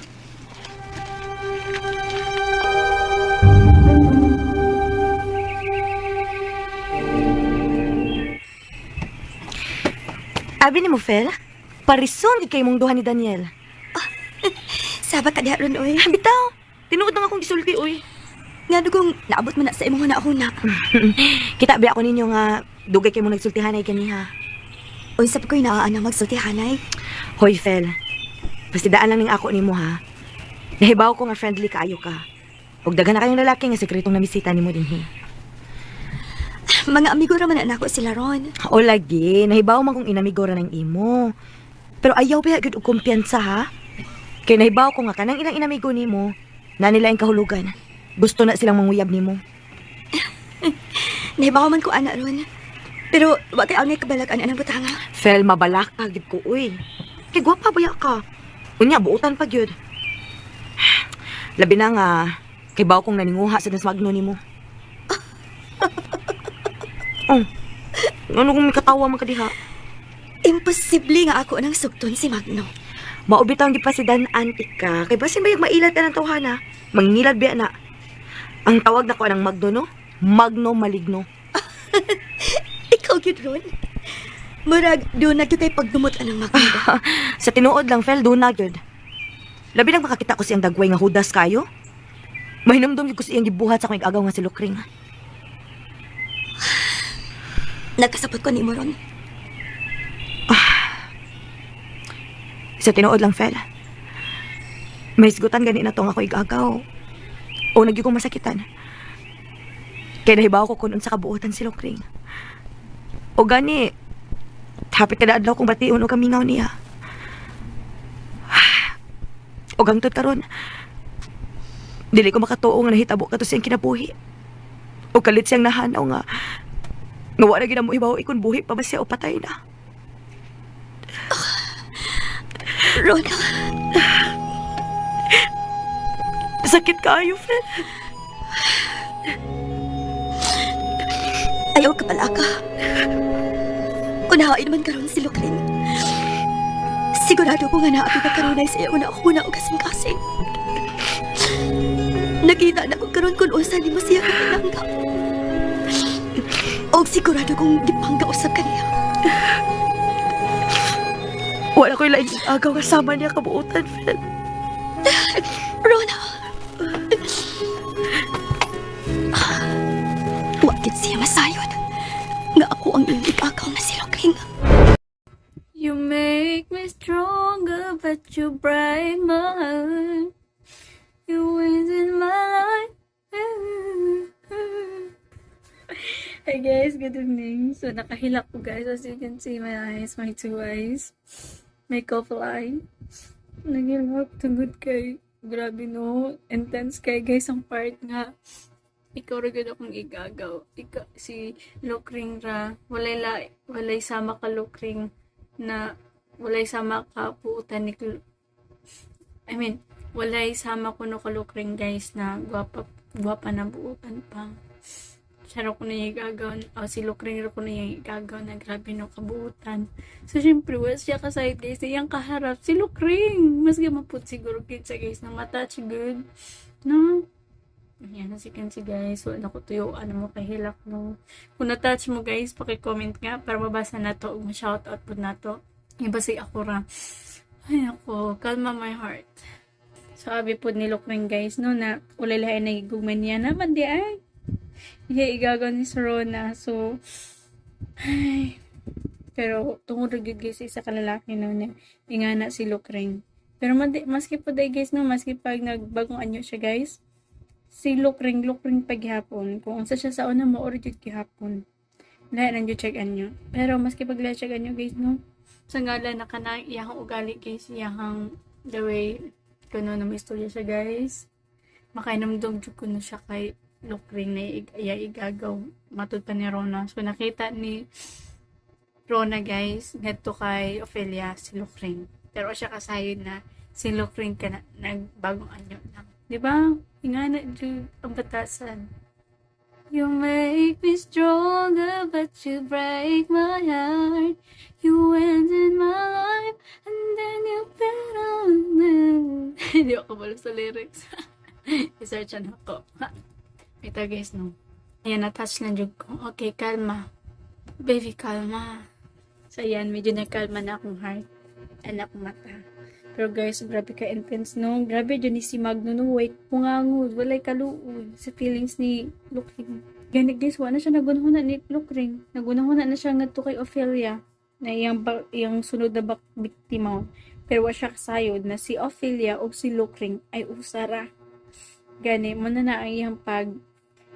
Abi ni mo, Fel? Parison di kay mong duha ni Daniel. Sabat ka diha ron, oy. Bitaw, tinuod na akong gisulti, oy. Nga dugong naabot mo na sa imong una. Kita bi ako ninyo nga dugay kay mong nagsultihan ay kaniha. Uy, sab ko'y naaan ang magsultihanay. Hoy, Fel. Pasidaan lang ning ako nimo, ha. Nahibaw ko nga friendly kaayo ka. Ug daghan na kayong lalaki nga sekretong namisita nimo dinhi. Mga amigo raman na ako sila ron. O lagi, nahibaw man kong inamigora ng imo. Pero ayaw ba yun og kumpiyansa ha? Kaya nahibaw ko nga kanang ilang inamigo nimo, na nila ang kahulugan. Gusto na silang manguyab nimo. Nahibaw man ko ana ron. Pero wag kay angay kabalakan anang butanga. Fel, mabalak ka, gid ko, uy. Kay gwapa ba ya ka? Unya, buutan pa gyud. Labi na nga, kay baw kong naninguha sa nasmagno nimo. Oh, ano kung may katawa man ka diha? Imposible nga ako nang sugton si Magno. Maubitang di pa si Dan Antika. Kay basin ba yung mailad na ng tawhana? Mangilad biya na. Ang tawag na ko ng Magno, no? Magno Maligno. Ikaw gyud ron. Murag doon na kitay pagdumot anang Magno. Sa tinuod lang, Fel, doon na gyud. Labi lang makakita ko siyang dagway nga hudas kayo. Mahinumdum gyud ko siyang gibuhat sa akong agaw nga si Lukring. Nagkasabot ko ni mo ron. Sa tinuod lang, Fel. May isgutan gani na tong ako igagaw. O nagyo kong masakitan. Kaya nahibaw ko kung sa kabuotan si Lukring. O gani, hapit ka na adlaw kong bation o kamingaw niya. O gangtod karon. Dili ko makatuo nga nahitabo ka to siyang kinabuhi. O kalit siyang nahanaw nga. Nga wala gina mo ibaw ikon buhi pa ba siya o patay na. Rona, Sakit kaayo, Fel. ayaw ka pala ka. Unahain man karon si Lukring. Sigurado ko nga naapi ka karunay sa iyo na ako na o kasing-kasing. Nakita na ko karon kung usan ni mo siya kapinanggap. O sigurado kong gipangga usap ka niya. Wala ko'y laing agaw kasama niya kabuutan, Fel. Rona! Wakit siya masayod. Nga ako ang iligagaw na si Lukring. You make me stronger, but you break my heart. You win in my life. Hi guys, good evening. So nakahilak ko guys, as you can see my eyes, my two eyes, my couple eye. Nagilak, tungod kay, grabe no, intense kay guys ang part nga. Ikaw ra gyud akong igagaw. Ikaw, si Lukring ra, walay sama ka Lukring na walay sama ka puutan ni walay sama ko no ka Lukring guys na gwapa na buutan pa. Siya ko na yung igagaw, si Lukring ko na yung igagaw na grabe no kabuutan. So, syempre, was siya kasayad guys, iyang kaharap, si Lukring. Mas gamapot siguro kitsa guys, na matouch good. No? Yan, as you can see guys, wala ko tuyo, ano mo kahilak no. Kung na-touch mo guys, paki-comment nga, para mabasa na to, ma-shoutout po na to. Iba si ako ra. Ay ako, kalma my heart. Sabi po ni Lukring guys, no, na ulalahay na giguman niya naman di ay. Iya igagaw ni Rona. So, ay. Pero, tungod rin guys, isa kalalaki no, na ingana si Lukring. Pero, maski po day guys, no, maski pag nagbagong anyo siya guys, si Lukring paghihapon. Kung unsa siya sa una mo, or jud gihapon. Lahat nang check anyo. Pero, maski pag lahat check anyo guys, no, sa ngala na kanang iyahang ugali guys, iyahang the way, kuno na may istorya siya guys. Makainamdog jud kuno siya kay Lukring na igagaw matud pa ni Rona. So nakita ni Rona guys ngadto kay Ophelia si Lukring. Pero siya kasayod na si Lukring ka na nagbagong anyo na. Di ba? Ingana jud ang batasan. You make me stronger, but you break my heart. You went in my life, and then you bet on me. Hindi ako balik sa lyrics. I-search ako. Ito guys, no. Ayan, na-touch na jud ko. Okay, kalma. Baby, kalma. So, ayan, medyo na-kalma na akong heart. Anak mata. Pero guys, grabe ka intense, no? Grabe dyan ni si Magno, no? Wait, pungangod. Walay kaluod sa feelings ni Lukring. Ganit guys, wala na siya nagunahuna ni Lukring. Nagunahuna na siya ngadto kay Ophelia. Na iyang sunod na biktima. Pero wala siya kasayod na si Ophelia o si Lukring ay usara. Gani, muna na ang iyang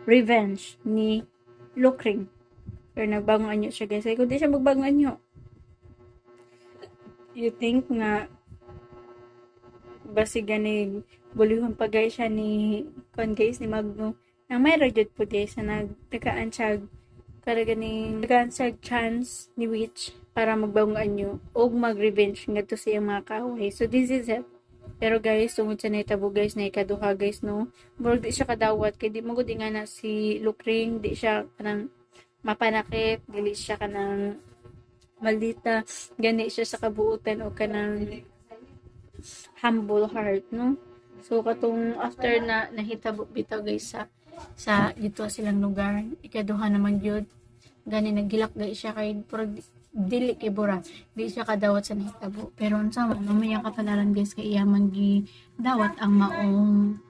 revenge ni Lukring Pero nagbagong anyo siya guys. Kaya kung di siya magbagong anyo, you think nga basi ganig bulihon pa guys siya ni kon guys ni Magno nang may radyod po guys na nagtagaan siya tagaan siya chance ni Witch para magbagong anyo o mag-revenge nga to sa iyang mga kaaway. So this is it. Pero guys, tungod sa naitabo guys na ikaduha guys no, murag di siya kadawat kay di magud nga na si Lukring, di siya kanang mapanakit, dili siya kanang maldita, gani siya sa kabuutan o kanang humble heart, no? So, katong after na nahitabo bitaw guys sa dito silang lugar, ikaduha naman yun, gani nagilak guys siya kay purag dili kay bura, di siya kadawat sa nahitabo. Pero unsa man, mamaya kapalaran guys kay iya man gi dawat ang maong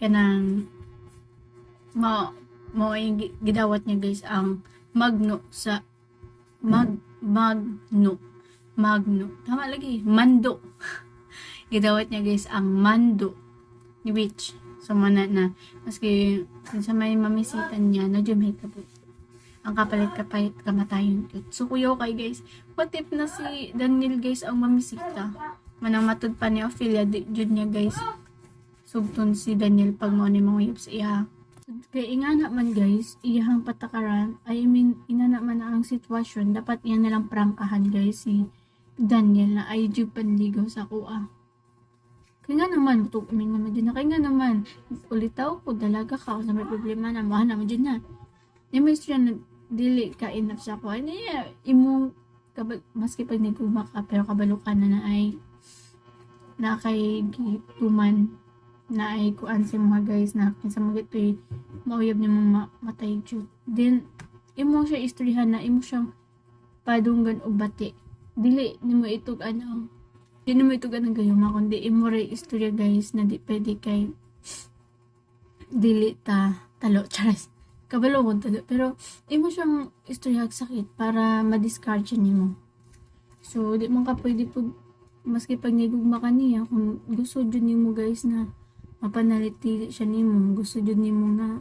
kanang mo ay gidawat niya guys ang Magno sa Magno. Tama lagi. Mando. Gidawat niya guys ang Mando ni Witch. So, mana na. Maski sa may mamisitan niya, na dyan may tabo. Ang kapalit kamatayon. So, kuyo kay guys. What if na si Daniel guys ang mamisita? Manang matud pa ni Ophelia, dyan niya guys. Sugton si Daniel pag mo ni mga uyab sa iya. Kaya ingana man guys, iyahang patakaran, inana man na ang sitwasyon, dapat iyan nilang prangkahan guys si Daniel na ay dyan panligaw sa kuha. Kaya nga naman, tukumin naman dyan na, kaya nga naman, ulitaw ko, dalaga ka, kung may problema na, mahal naman dyan na. Di mo siya na, dili ka enough sa kuha, niya, imong, maski pag naguma ka, pero kabalukan na ay, na kay gituman, na ay kuan sa mga guys na kinsa mo gito'y mauyab niya mga matay jud. Then imo siya istoryahan na imo siyang padunggan o bati. Dili nimo itog ano. Dili mo itog anong gayuma kundi imo ray istorya guys na di pwede kay dili ta talo charas. Kabalo mo talo pero imo siyang istorya sakit para ma-discard siya nimo. So di man ka pwede pud maski pag nigugma ka niya kung gusto jud nimo guys na mapanaliti siya nimo, gusto jud nimo nga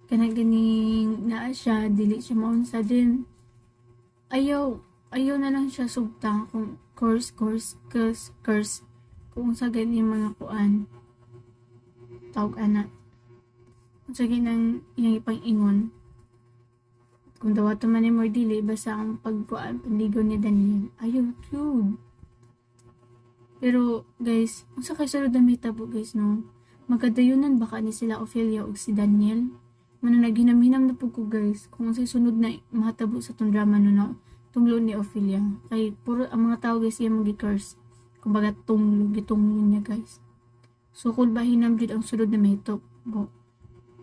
kanaganing naa siya, dili siya maunsa din. Ayaw na lang siya sugta kung curse kung sa ganyan mga kuan tawag ana kung sa ganyan yung ipang-ingon kung dawato man ni mo dili basta ang pagkuan panligaw ni Daniel ayaw cute. Pero guys, unsa kay sulod na may tabo guys no? Magkadayunan baka ni sila Ophelia ug si Daniel. Mano naghinam-hinam na po ko guys kung unsay sunod na mahatabo sa tong drama no na tunglo ni Ophelia. Kay puro ang mga tao guys iya magi-curse. Kumbaga gitunglo niya guys. So kung ba hinam jud ang sunod na may tabo.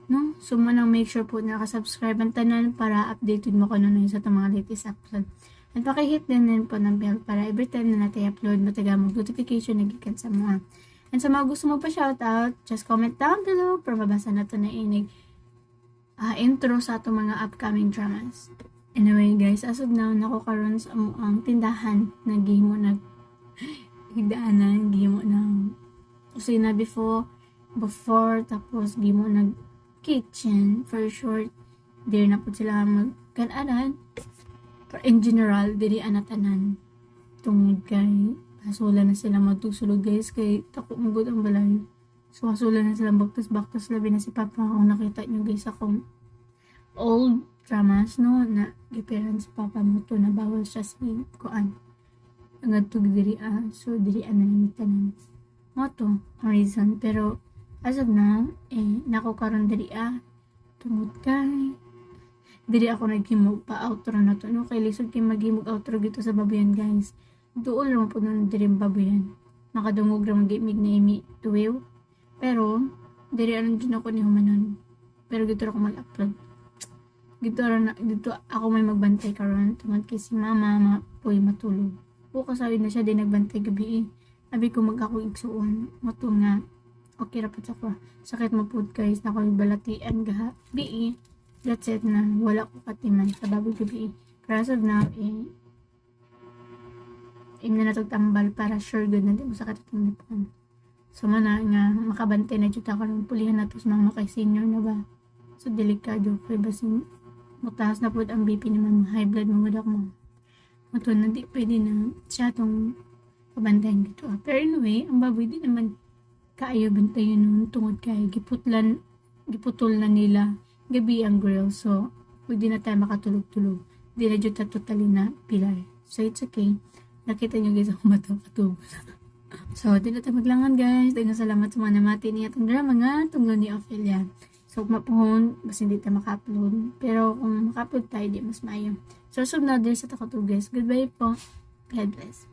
No? So manang make sure po na nakasubscribe ang tanan para updated mo kuno sa itong mga latest upload. At pakihit din po ng bell para every time na natin upload, mataga mag-notification na gikan sa mga. And sa mga gusto mo pa shoutout, just comment down below para mabasa na ito na inig intro sa itong mga upcoming dramas. Anyway guys, as of now, nakukaroon sa ang tindahan na gihimo higdaanan, gihimo ng kusina before, tapos gihimo nag kitchen, for short, there na po sila magkanaran. In general, diri anatanan tungod kay hasula na sila magtusulog guys kay tako mugod ang balay. So hasula na sila baktas labi na si Papa kung nakita nyo guys akong old dramas no na gipiran si Papa mo to na bawal siya sa kuan. Ang atug diri so diri ananimitan mo to reason pero as of now nako karon diri tungod kay dili ako naghimog pa outro na to no kay lisod kay maghimog outro gito sa babuyan guys duol lang po nun diri babuyan makadungog ra magimig na imi tuwiw pero diri anon din ako ni humanon pero gito ako mag-upload dito ako may magbantay karon tungod kay si mama poy matulog bukas sabi na siya din nagbantay gabi abi ko ako igsuon mato nga okay ra pud ako sakit mo pud guys na ko balatian gabi that's it na. Wala ko katiman sa baboy gabi. Pero as of now, na natagtambal para sure good na di mo sa katatang nipon. So, mana nga, makabantay na dito ako ng pulihan na to sa mga makay senior na ba. So, delikado kay basin mutaas na po ang BP naman, high blood mo mudak mo. Ito na di pwede na siya itong pabantayan dito. Pero anyway, ang baboy di naman kaayo bantayan nun tungod kay giputol na nila gabi ang grill. So, pwede na tayo makatulog-tulog. Di na dyan totally na pilay. So, it's okay. Nakita nyo guys ako matapatulog. So, di na tayo maglangan guys. Dagang salamat sa mga namati niya itong drama nga tunggal ni Ophelia. So, kung mapuhon, mas hindi tayo maka-upload. Pero kung maka-upload tayo, di mas maayo. So, sunod na din sa takotug guys. Goodbye po. God bless.